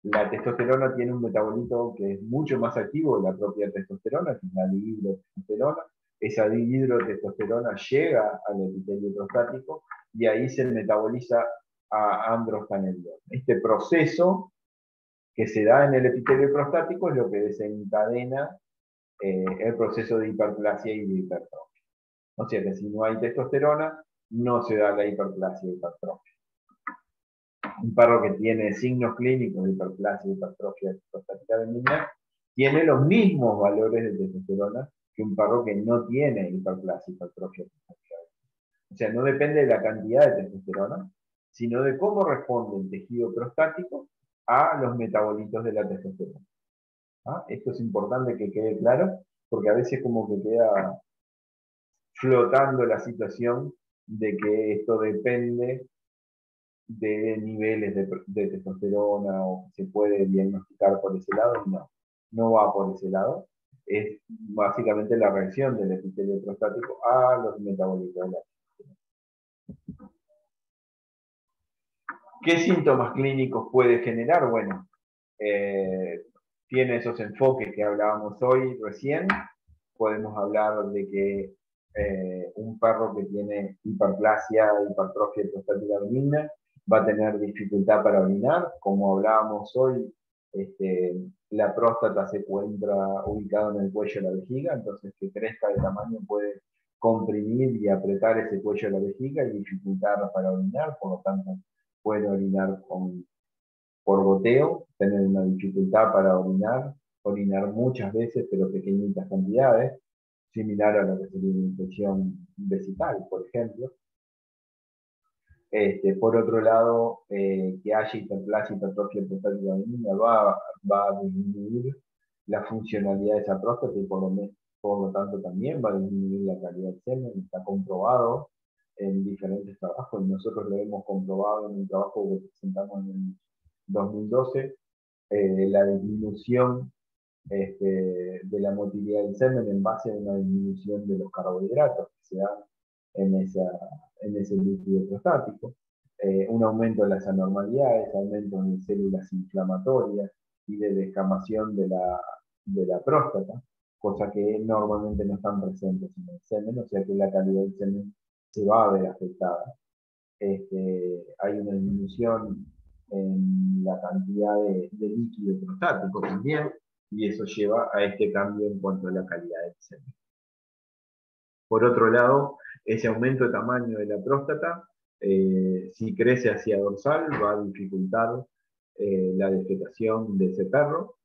La testosterona tiene un metabolito que es mucho más activo que la propia testosterona, que es la dihidrotestosterona. Esa dihidrotestosterona llega al epitelio prostático y ahí se metaboliza a androstenediona. Este proceso que se da en el epitelio prostático es lo que desencadena el proceso de hiperplasia y de hipertrofia. O sea que si no hay testosterona, no se da la hiperplasia y hipertrofia. Un perro que tiene signos clínicos de hiperplasia y hipertrofia prostática benigna tiene los mismos valores de testosterona que un perro que no tiene hiperplasia y hipertrofia prostática benigna. O sea, no depende de la cantidad de testosterona, sino de cómo responde el tejido prostático a los metabolitos de la testosterona. ¿Ah? Esto es importante que quede claro, porque a veces como que queda flotando la situación de que esto depende de niveles de testosterona o se puede diagnosticar por ese lado, no, no va por ese lado. Es básicamente la reacción del epitelio prostático a los metabolitos de la testosterona. ¿Qué síntomas clínicos puede generar? Bueno, tiene esos enfoques que hablábamos hoy recién. Podemos hablar de que un perro que tiene hiperplasia, hipertrofia prostática benigna, va a tener dificultad para orinar. Como hablábamos hoy, la próstata se encuentra ubicada en el cuello de la vejiga, entonces que crezca de tamaño puede comprimir y apretar ese cuello de la vejiga y dificultar para orinar, por lo tanto puede orinar por goteo, tener una dificultad para orinar muchas veces, pero pequeñitas cantidades, similar a lo que sería una infección vesical, por ejemplo. Por otro lado, que haya hiperplasia, hipertrofia prostática benigna va a disminuir la funcionalidad de esa próstata y por lo tanto también va a disminuir la calidad del semen. Está comprobado en diferentes trabajos y nosotros lo hemos comprobado en un trabajo que presentamos en el 2012, la disminución de la motilidad del semen en base a una disminución de los carbohidratos que se dan en ese líquido prostático, un aumento de las anormalidades, aumento de células inflamatorias y de descamación de la próstata, cosa que normalmente no están presentes en el semen, o sea que la calidad del semen se va a ver afectada. Hay una disminución en la cantidad de líquido prostático también, y eso lleva a este cambio en cuanto a la calidad del semen. Por otro lado, ese aumento de tamaño de la próstata, si crece hacia dorsal, va a dificultar la defecación de ese perro.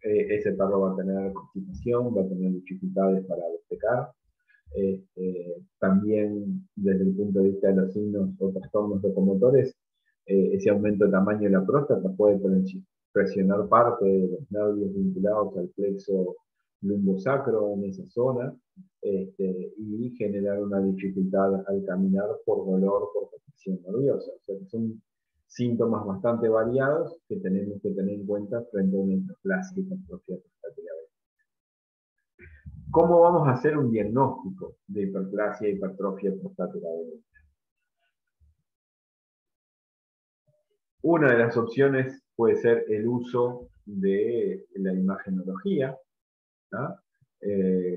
Ese perro va a tener constipación, va a tener dificultades para defecar. También desde el punto de vista de los signos o trastornos locomotores, ese aumento de tamaño de la próstata puede presionar parte de los nervios vinculados al plexo lumbosacro en esa zona y generar una dificultad al caminar por dolor, por contracción nerviosa. O sea que son síntomas bastante variados que tenemos que tener en cuenta frente a una hiperplasia y hipertrofia prostática. ¿Cómo vamos a hacer un diagnóstico de hiperplasia e hipertrofia prostática benigna? Una de las opciones puede ser el uso de la imagenología, ¿no?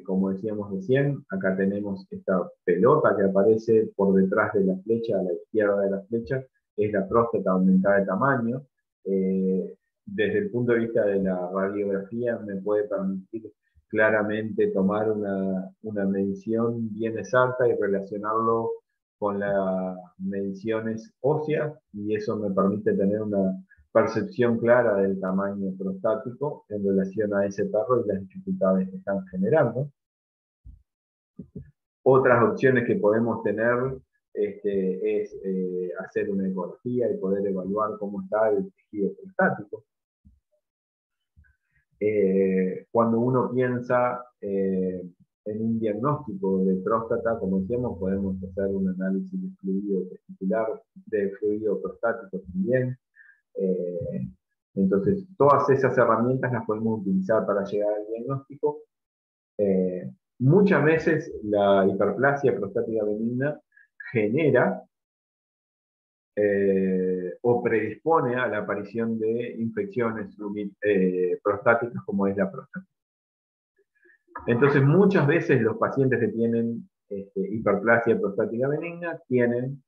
Como decíamos recién, acá tenemos esta pelota que aparece por detrás de la flecha, a la izquierda de la flecha, es la próstata aumentada de tamaño. Desde el punto de vista de la radiografía me puede permitir claramente tomar una medición bien exacta y relacionarlo con las mediciones óseas, y eso me permite tener una percepción clara del tamaño prostático en relación a ese perro y las dificultades que están generando. Otras opciones que podemos tener es hacer una ecografía y poder evaluar cómo está el tejido prostático. Cuando uno piensa en un diagnóstico de próstata, como decíamos, podemos hacer un análisis de fluido testicular, de fluido prostático también. Eh, entonces, todas esas herramientas las podemos utilizar para llegar al diagnóstico. Muchas veces la hiperplasia prostática benigna genera o predispone a la aparición de infecciones prostáticas como es la próstata. Entonces, muchas veces los pacientes que tienen hiperplasia prostática benigna tienen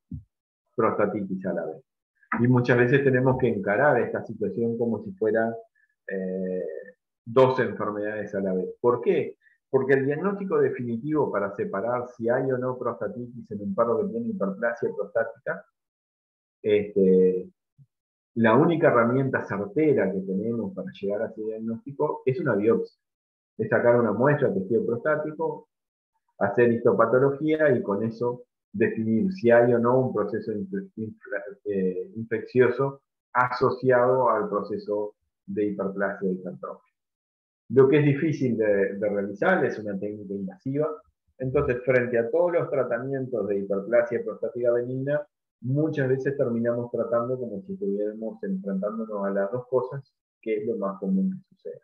prostatitis a la vez. Y muchas veces tenemos que encarar esta situación como si fuera eh, dos enfermedades a la vez. ¿Por qué? Porque el diagnóstico definitivo para separar si hay o no prostatitis en un perro que tiene hiperplasia prostática, la única herramienta certera que tenemos para llegar a ese diagnóstico es una biopsia. Es sacar una muestra de tejido prostático, hacer histopatología y con eso definir si hay o no un proceso infeccioso asociado al proceso de hiperplasia e hipertrofia. Lo que es difícil de realizar es una técnica invasiva. Entonces, frente a todos los tratamientos de hiperplasia prostática benigna, muchas veces terminamos tratando como si estuviéramos enfrentándonos a las dos cosas, que es lo más común que sucede.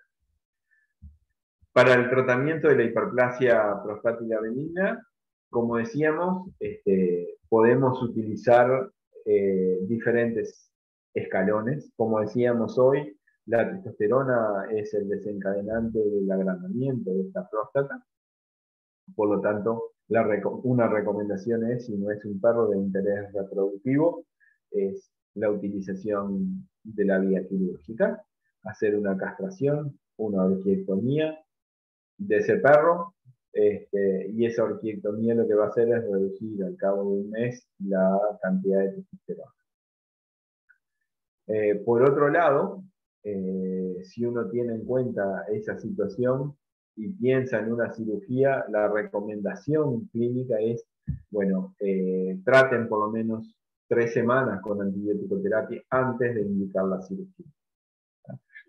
Para el tratamiento de la hiperplasia prostática benigna, como decíamos, podemos utilizar diferentes escalones. Como decíamos hoy, la testosterona es el desencadenante del agrandamiento de esta próstata. Por lo tanto, una recomendación es, si no es un perro de interés reproductivo, es la utilización de la vía quirúrgica, hacer una castración, una orquiectomía de ese perro, y esa orquiectomía lo que va a hacer es reducir al cabo de un mes la cantidad de testosterona. Por otro lado, si uno tiene en cuenta esa situación y piensa en una cirugía, la recomendación clínica es, bueno, traten por lo menos 3 semanas con antibiótico-terapia antes de indicar la cirugía.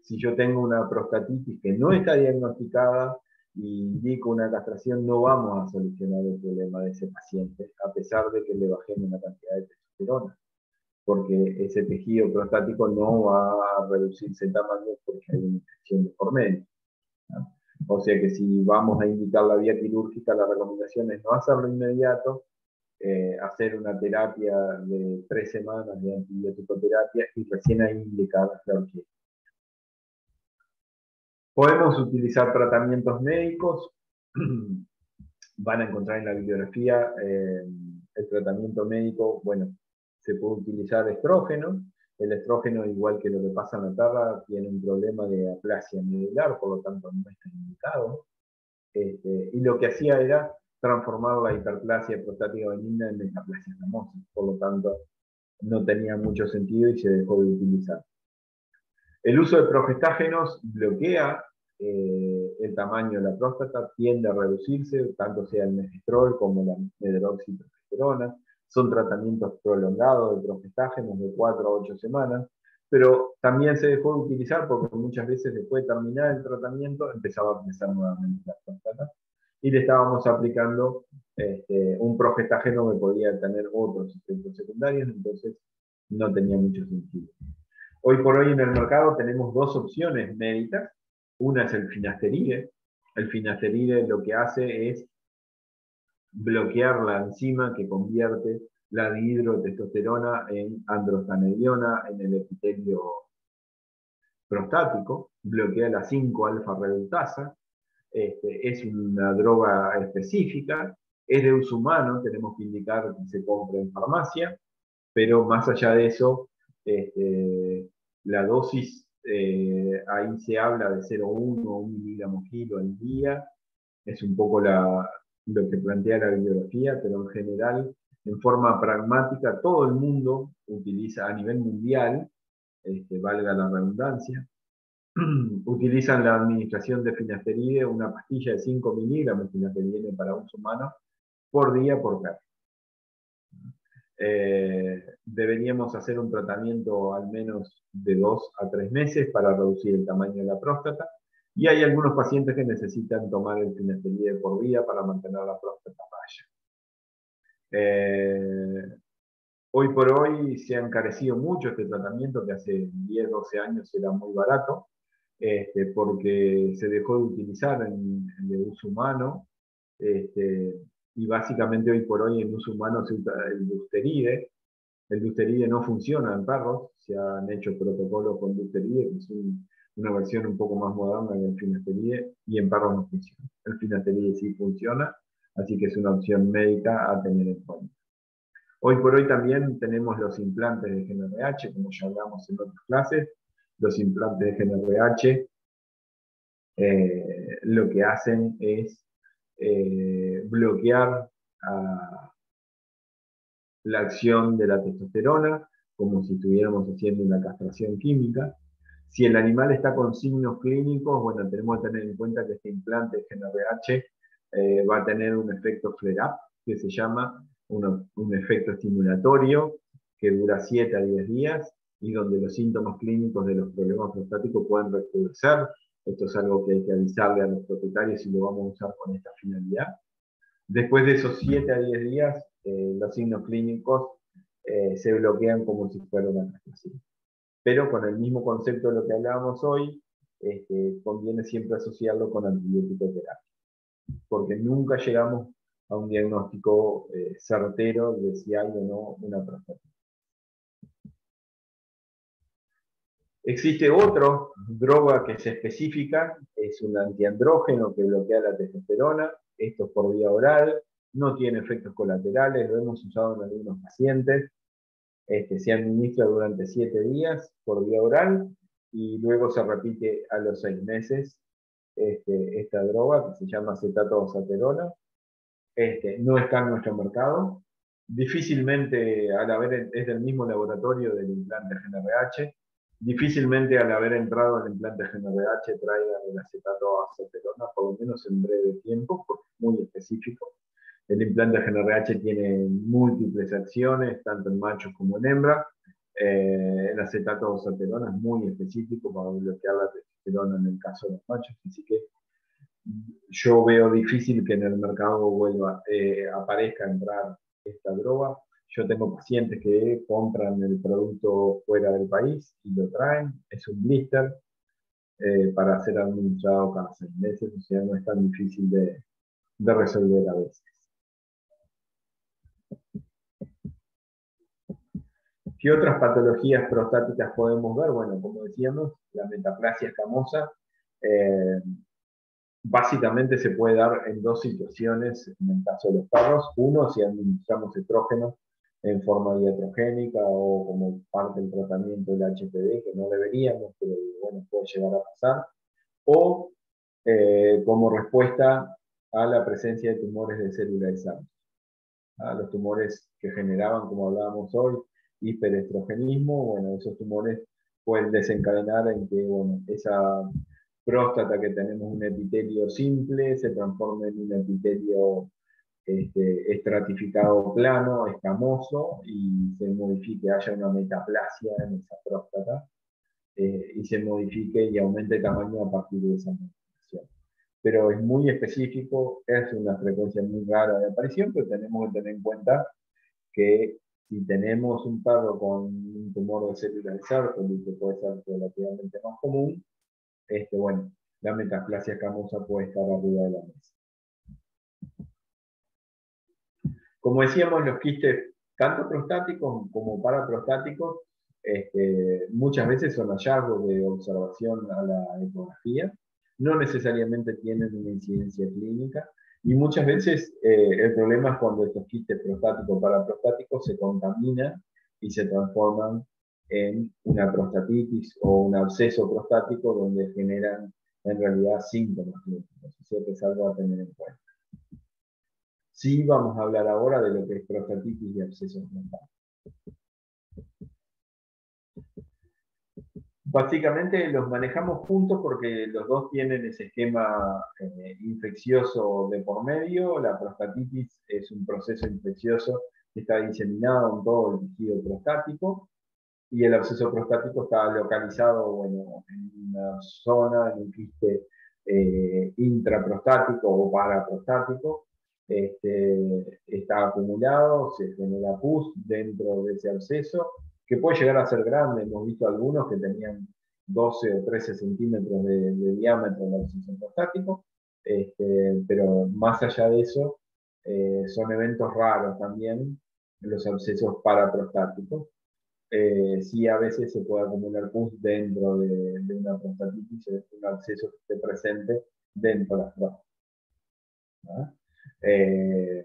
Si yo tengo una prostatitis que no está diagnosticada y indico una castración, no vamos a solucionar el problema de ese paciente, a pesar de que le bajemos la cantidad de testosterona, porque ese tejido prostático no va a reducirse en tamaño porque hay una infección de por medio, ¿no? O sea que si vamos a indicar la vía quirúrgica, la recomendación es no hacerlo inmediato, hacer una terapia de 3 semanas de antibiótico-terapia y recién ahí indicar la orquídea. Podemos utilizar tratamientos médicos. Van a encontrar en la bibliografía el tratamiento médico. Bueno, se puede utilizar estrógeno. El estrógeno, igual que lo que pasa en la perra, tiene un problema de aplasia medular, por lo tanto no está indicado. Y lo que hacía era transformar la hiperplasia prostática benigna en metaplasia ramosa. Por lo tanto, no tenía mucho sentido y se dejó de utilizar. El uso de progestágenos bloquea el tamaño de la próstata, tiende a reducirse, tanto sea el megestrol como la medroxiprogesterona. Son tratamientos prolongados de progestágenos de 4 a 8 semanas, pero también se dejó de utilizar porque muchas veces después de terminar el tratamiento empezaba a crecer nuevamente la próstata y le estábamos aplicando un progestágeno que podía tener otros efectos secundarios, entonces no tenía mucho sentido. Hoy por hoy en el mercado tenemos dos opciones médicas. Una es el finasteride. El finasteride lo que hace es bloquear la enzima que convierte la dihidrotestosterona en androstenediona en el epitelio prostático, bloquea la 5-alfa-reductasa. Es una droga específica, es de uso humano, tenemos que indicar que se compra en farmacia, pero más allá de eso, la dosis, ahí se habla de 0,1 o 1 miligramo kilo al día, es un poco lo que plantea la bibliografía, pero en general, en forma pragmática, todo el mundo utiliza a nivel mundial, valga la redundancia, utilizan la administración de finasteride, una pastilla de 5 miligramos, la que viene para uso humano, por día por perro. Deberíamos hacer un tratamiento al menos de 2 a 3 meses para reducir el tamaño de la próstata. Y hay algunos pacientes que necesitan tomar el finasteride por vía para mantener la próstata a raya. Hoy por hoy se ha encarecido mucho este tratamiento, que hace 10, 12 años era muy barato, porque se dejó de utilizar en de uso humano, este, y básicamente hoy por hoy en uso humano se usa el dufteride. El dufteride no funciona en perros, se han hecho protocolos con dufteride, que es una versión un poco más moderna del finasteride, y en perros no funciona. El finasteride sí funciona, así que es una opción médica a tener en cuenta. Hoy por hoy también tenemos los implantes de GnRH, como ya hablamos en otras clases. Los implantes de GnRH lo que hacen es bloquear la acción de la testosterona, como si estuviéramos haciendo una castración química. Si el animal está con signos clínicos, bueno, tenemos que tener en cuenta que este implante de GnRH va a tener un efecto flare-up, que se llama un efecto estimulatorio, que dura 7 a 10 días y donde los síntomas clínicos de los problemas prostáticos pueden recrudecer. Esto es algo que hay que avisarle a los propietarios si lo vamos a usar con esta finalidad. Después de esos 7 a 10 días, los signos clínicos se bloquean como si fuera una castración. Pero con el mismo concepto de lo que hablábamos hoy, conviene siempre asociarlo con antibiótico terapia, porque nunca llegamos a un diagnóstico certero de si hay o no una prostatitis. Existe otra droga que es específica, es un antiandrógeno que bloquea la testosterona, esto es por vía oral, no tiene efectos colaterales, lo hemos usado en algunos pacientes, se administra durante 7 días por vía oral y luego se repite a los 6 meses esta droga que se llama acetato osaterona. No está en nuestro mercado. Difícilmente, al haber, es del mismo laboratorio del implante GnRH, difícilmente al haber entrado al implante GnRH traiga el acetato osaterona, por lo menos en breve tiempo, porque es muy específico. El implante GnRH tiene múltiples acciones, tanto en machos como en hembras. El acetato osaterona es muy específico para bloquear la testosterona en el caso de los machos, así que yo veo difícil que en el mercado aparezca entrar esta droga. Yo tengo pacientes que compran el producto fuera del país y lo traen, es un blister para ser administrado cada 6 meses, o sea, no es tan difícil de resolver a veces. ¿Qué otras patologías prostáticas podemos ver? Bueno, como decíamos, la metaplasia escamosa básicamente se puede dar en dos situaciones en el caso de los perros. Uno, si administramos estrógenos en forma iatrogénica o como parte del tratamiento del HPV, que no deberíamos, pero bueno, puede llegar a pasar. O como respuesta a la presencia de tumores de células de sangre. Los tumores que generaban, como hablábamos hoy, hiperestrogenismo, bueno, esos tumores pueden desencadenar en que, bueno, esa próstata que tenemos un epitelio simple se transforme en un epitelio estratificado plano, escamoso, y se modifique, haya una metaplasia en esa próstata, y se modifique y aumente el tamaño a partir de esa modificación. Pero es muy específico, es una frecuencia muy rara de aparición, pero tenemos que tener en cuenta que si tenemos un perro con un tumor de células de Sertoli, que puede ser relativamente más común, bueno, la metaplasia escamosa puede estar arriba de la mesa. Como decíamos, los quistes, tanto prostáticos como paraprostáticos, muchas veces son hallazgos de observación a la ecografía, no necesariamente tienen una incidencia clínica, y muchas veces el problema es cuando estos quistes prostáticos paraprostáticos se contaminan y se transforman en una prostatitis o un absceso prostático donde generan en realidad síntomas clínicos, o sea que es algo a tener en cuenta. Sí, vamos a hablar ahora de lo que es prostatitis y abscesos frontales. Básicamente los manejamos juntos porque los dos tienen ese esquema infeccioso de por medio. La prostatitis es un proceso infeccioso que está diseminado en todo el tejido prostático y el absceso prostático está localizado, bueno, en una zona, en un quiste intraprostático o paraprostático, está acumulado, se genera pus dentro de ese absceso, que puede llegar a ser grande. Hemos visto algunos que tenían 12 o 13 centímetros de diámetro del absceso prostático, pero más allá de eso, son eventos raros también los abscesos paraprostáticos. Sí, a veces se puede acumular pus dentro de una prostatitis, un absceso que esté presente dentro de la próstata, ¿no? Eh,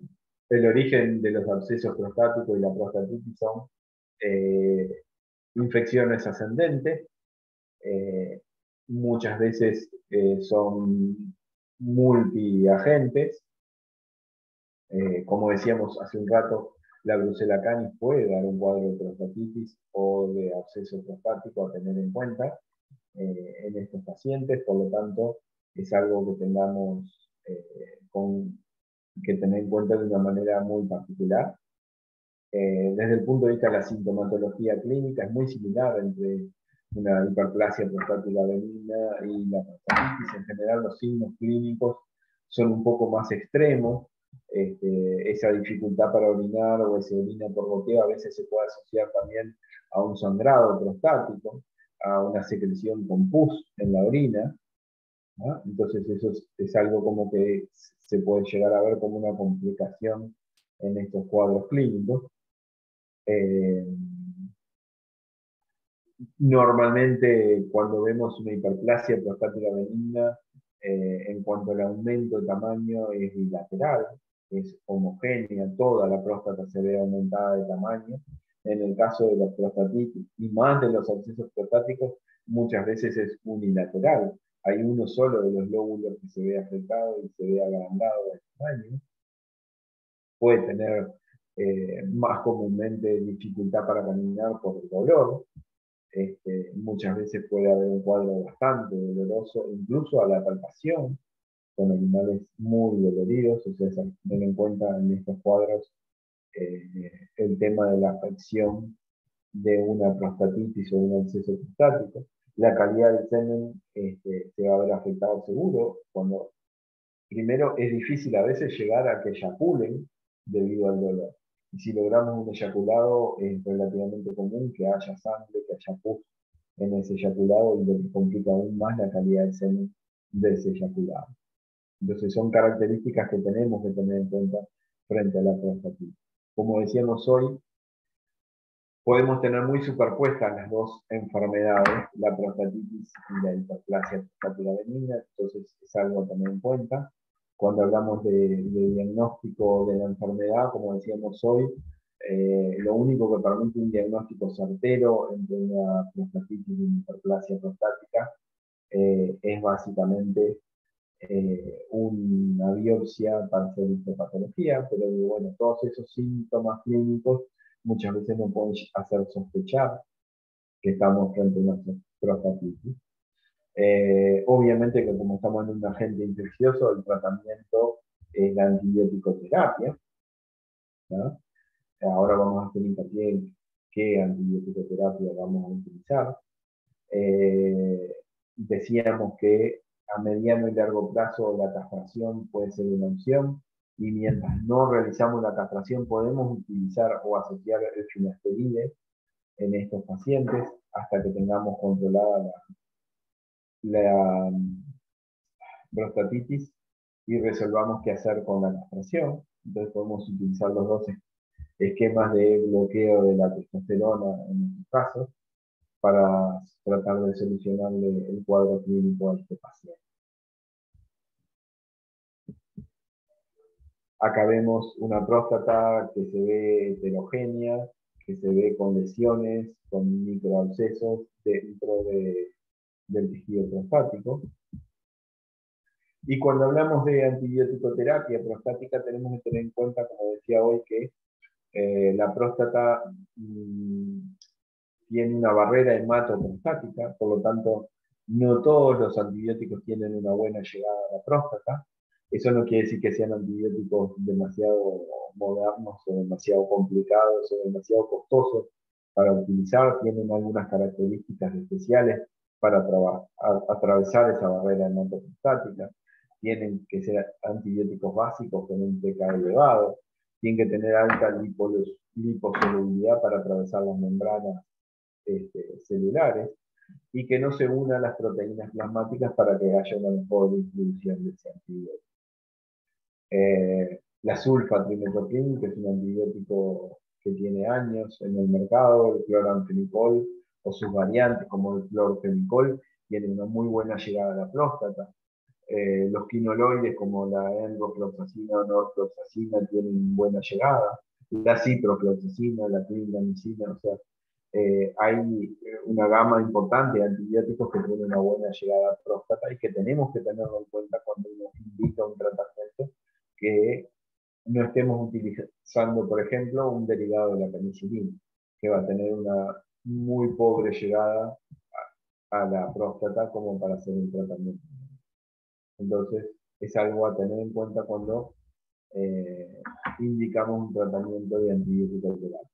el origen de los abscesos prostáticos y la prostatitis son eh, infecciones ascendentes, eh, muchas veces son multiagentes, como decíamos hace un rato, la Brucella canis puede dar un cuadro de prostatitis o de absceso prostático a tener en cuenta en estos pacientes, por lo tanto, es algo que tengamos que tener en cuenta de una manera muy particular. Desde el punto de vista de la sintomatología clínica, es muy similar entre una hiperplasia prostática benigna y la prostatitis. En general, los signos clínicos son un poco más extremos. Esa dificultad para orinar o esa orina por goteo a veces se puede asociar también a un sangrado prostático, a una secreción con pus en la orina, ¿no? Entonces eso es algo como que se puede llegar a ver como una complicación en estos cuadros clínicos. Eh, Normalmente cuando vemos una hiperplasia prostática benigna, en cuanto al aumento de tamaño es bilateral, es homogénea, toda la próstata se ve aumentada de tamaño. En el caso de la prostatitis y más de los abscesos prostáticos, muchas veces es unilateral. Hay uno solo de los lóbulos que se ve afectado y se ve agrandado de tamaño. Puede tener más comúnmente dificultad para caminar por el dolor. Muchas veces puede haber un cuadro bastante doloroso, incluso a la palpación, con animales muy doloridos. O sea, se tener en cuenta en estos cuadros el tema de la afección de una prostatitis o un absceso prostático. La calidad del semen se va a ver afectado seguro. Cuando, primero, es difícil a veces llegar a que eyaculen debido al dolor. Y si logramos un eyaculado, es relativamente común que haya sangre, que haya pus en ese eyaculado, y lo que complica aún más la calidad del semen de ese eyaculado. Entonces son características que tenemos que tener en cuenta frente a la prostatitis. Como decíamos hoy, podemos tener muy superpuestas las dos enfermedades, la prostatitis y la hiperplasia prostática benigna, entonces es algo a tener en cuenta. Cuando hablamos de diagnóstico de la enfermedad, como decíamos hoy, lo único que permite un diagnóstico certero entre una prostatitis y una hiperplasia prostática es básicamente una biopsia para hacer histopatología, pero bueno, todos esos síntomas clínicos muchas veces nos pueden hacer sospechar que estamos frente a una prostatitis. Obviamente que como estamos en un agente infeccioso, el tratamiento es la antibiótico-terapia, ¿no? Ahora vamos a hacer hincapié en qué antibiótico-terapia vamos a utilizar. Decíamos que a mediano y largo plazo la castración puede ser una opción, y mientras no realizamos la castración podemos utilizar o asociar el finasteride en estos pacientes hasta que tengamos controlada la prostatitis y resolvamos qué hacer con la castración. Entonces podemos utilizar los dos esquemas de bloqueo de la testosterona en estos casos para tratar de solucionarle el cuadro clínico a este paciente. Acá vemos una próstata que se ve heterogénea, que se ve con lesiones, con microabscesos dentro del tejido prostático. Y cuando hablamos de antibiótico-terapia prostática, tenemos que tener en cuenta, como decía hoy, que la próstata tiene una barrera hematoprostática, por lo tanto, no todos los antibióticos tienen una buena llegada a la próstata. Eso no quiere decir que sean antibióticos demasiado modernos o demasiado complicados o demasiado costosos para utilizar. Tienen algunas características especiales para atravesar esa barrera hematoprostática. Tienen que ser antibióticos básicos con un pK elevado, tienen que tener alta liposolubilidad para atravesar las membranas celulares y que no se unan las proteínas plasmáticas para que haya una mejor distribución de ese antibiótico. La sulfatrimetrocin, que es un antibiótico que tiene años en el mercado, el cloranfenicol o sus variantes como el clorfenicol, tienen una muy buena llegada a la próstata. Los quinoloides como la enrofloxacina o norfloxacina tienen buena llegada. La ciprofloxacina, la clindamicina, o sea, hay una gama importante de antibióticos que tienen una buena llegada a próstata y que tenemos que tenerlo en cuenta cuando nos indica un tratamiento que no estemos utilizando, por ejemplo, un derivado de la penicilina, que va a tener una muy pobre llegada a la próstata como para hacer un tratamiento. Entonces, es algo a tener en cuenta cuando indicamos un tratamiento de antibiótico oral.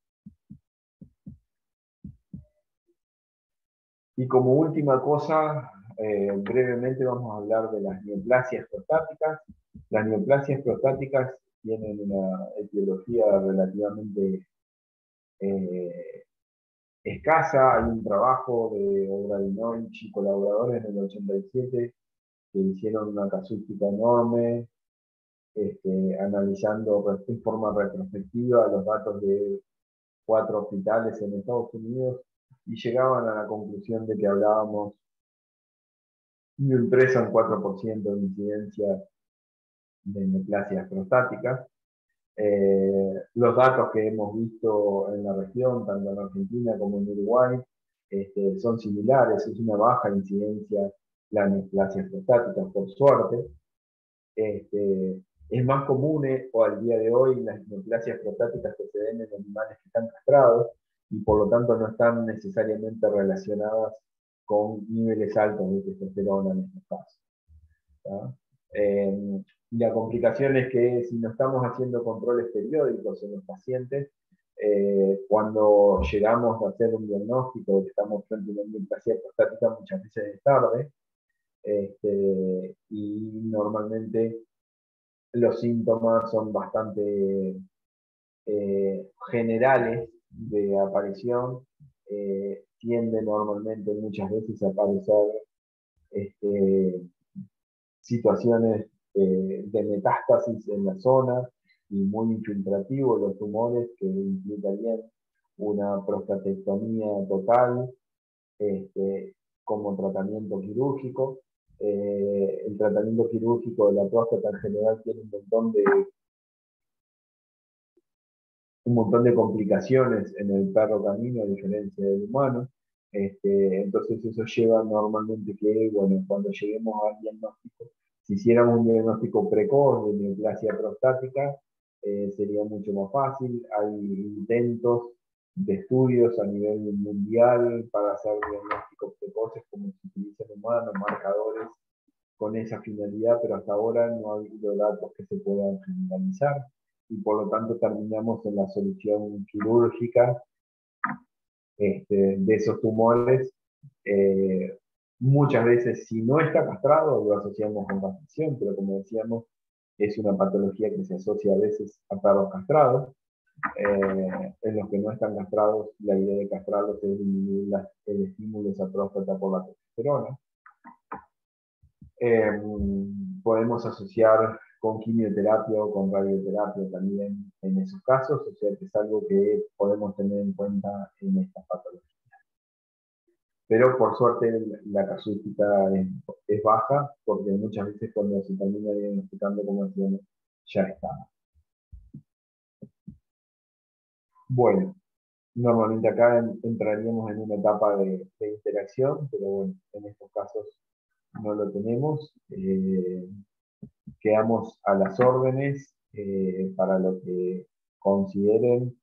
Y como última cosa, brevemente vamos a hablar de las neoplasias prostáticas. Las neoplasias prostáticas tienen una etiología relativamente escasa. Hay un trabajo de Obradovinovich y colaboradores en el 87 que hicieron una casuística enorme, analizando en forma retrospectiva los datos de 4 hospitales en Estados Unidos y llegaban a la conclusión de que hablábamos de un 3 a un 4% de incidencia de neoplasias prostáticas. Los datos que hemos visto en la región, tanto en Argentina como en Uruguay, son similares. Es una baja incidencia la neoplasia prostática, por suerte. Es más común o al día de hoy las neoplasias prostáticas que se ven en animales que están castrados y por lo tanto no están necesariamente relacionadas con niveles altos de testosterona en estos casos. La complicación es que si no estamos haciendo controles periódicos en los pacientes, cuando llegamos a hacer un diagnóstico de que estamos frente a una neoplasia prostática, muchas veces es tarde, y normalmente los síntomas son bastante generales de aparición. Tiende normalmente muchas veces a aparecer situaciones de metástasis en la zona y muy infiltrativos los tumores que implicarían una prostatectomía total como tratamiento quirúrgico. El tratamiento quirúrgico de la próstata en general tiene un montón de complicaciones en el perro canino a diferencia del humano. Entonces eso lleva normalmente que, bueno, cuando lleguemos al diagnóstico, si hiciéramos un diagnóstico precoz de neoplasia prostática, sería mucho más fácil. Hay intentos de estudios a nivel mundial para hacer diagnósticos precoces como se utiliza en humanos, marcadores con esa finalidad, pero hasta ahora no ha habido datos que se puedan generalizar y por lo tanto terminamos en la solución quirúrgica de esos tumores. Muchas veces, si no está castrado, lo asociamos con castración, pero como decíamos, es una patología que se asocia a veces a perros castrados. En los que no están castrados, la idea de castrarlos es disminuir el estímulo de esa próstata por la testosterona. Podemos asociar con quimioterapia o con radioterapia también en esos casos, o sea que es algo que podemos tener en cuenta en estas patologías. Pero por suerte la casuística es baja, porque muchas veces cuando se termina diagnosticando, como decíamos, ya está. Bueno, normalmente acá entraríamos en una etapa de interacción, pero bueno, en estos casos no lo tenemos. Quedamos a las órdenes para lo que consideren.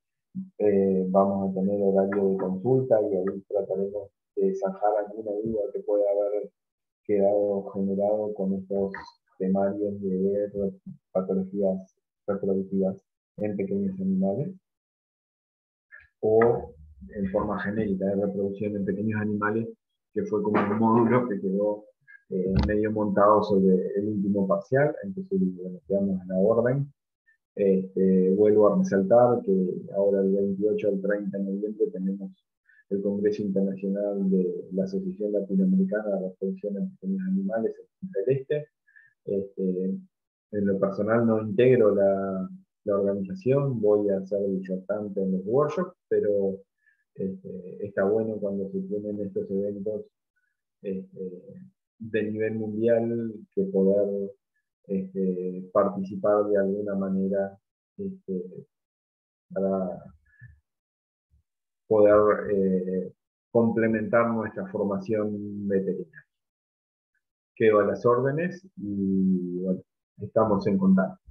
Vamos a tener horario de consulta y ahí trataremos de zanjar alguna duda que pueda haber quedado generado con estos temarios de patologías reproductivas en pequeños animales o en forma genérica de reproducción en pequeños animales que fue como un módulo que quedó medio montado sobre el último parcial, entonces bueno, quedamos a la orden. Vuelvo a resaltar que ahora el 28 al 30 de noviembre tenemos el Congreso Internacional de la Asociación Latinoamericana de la Protección de Pequeños Animales en el Este. En lo personal no integro la organización, voy a ser disertante en los workshops, pero está bueno cuando se tienen estos eventos de nivel mundial que poder participar de alguna manera para poder complementar nuestra formación veterinaria. Quedo a las órdenes y bueno, estamos en contacto.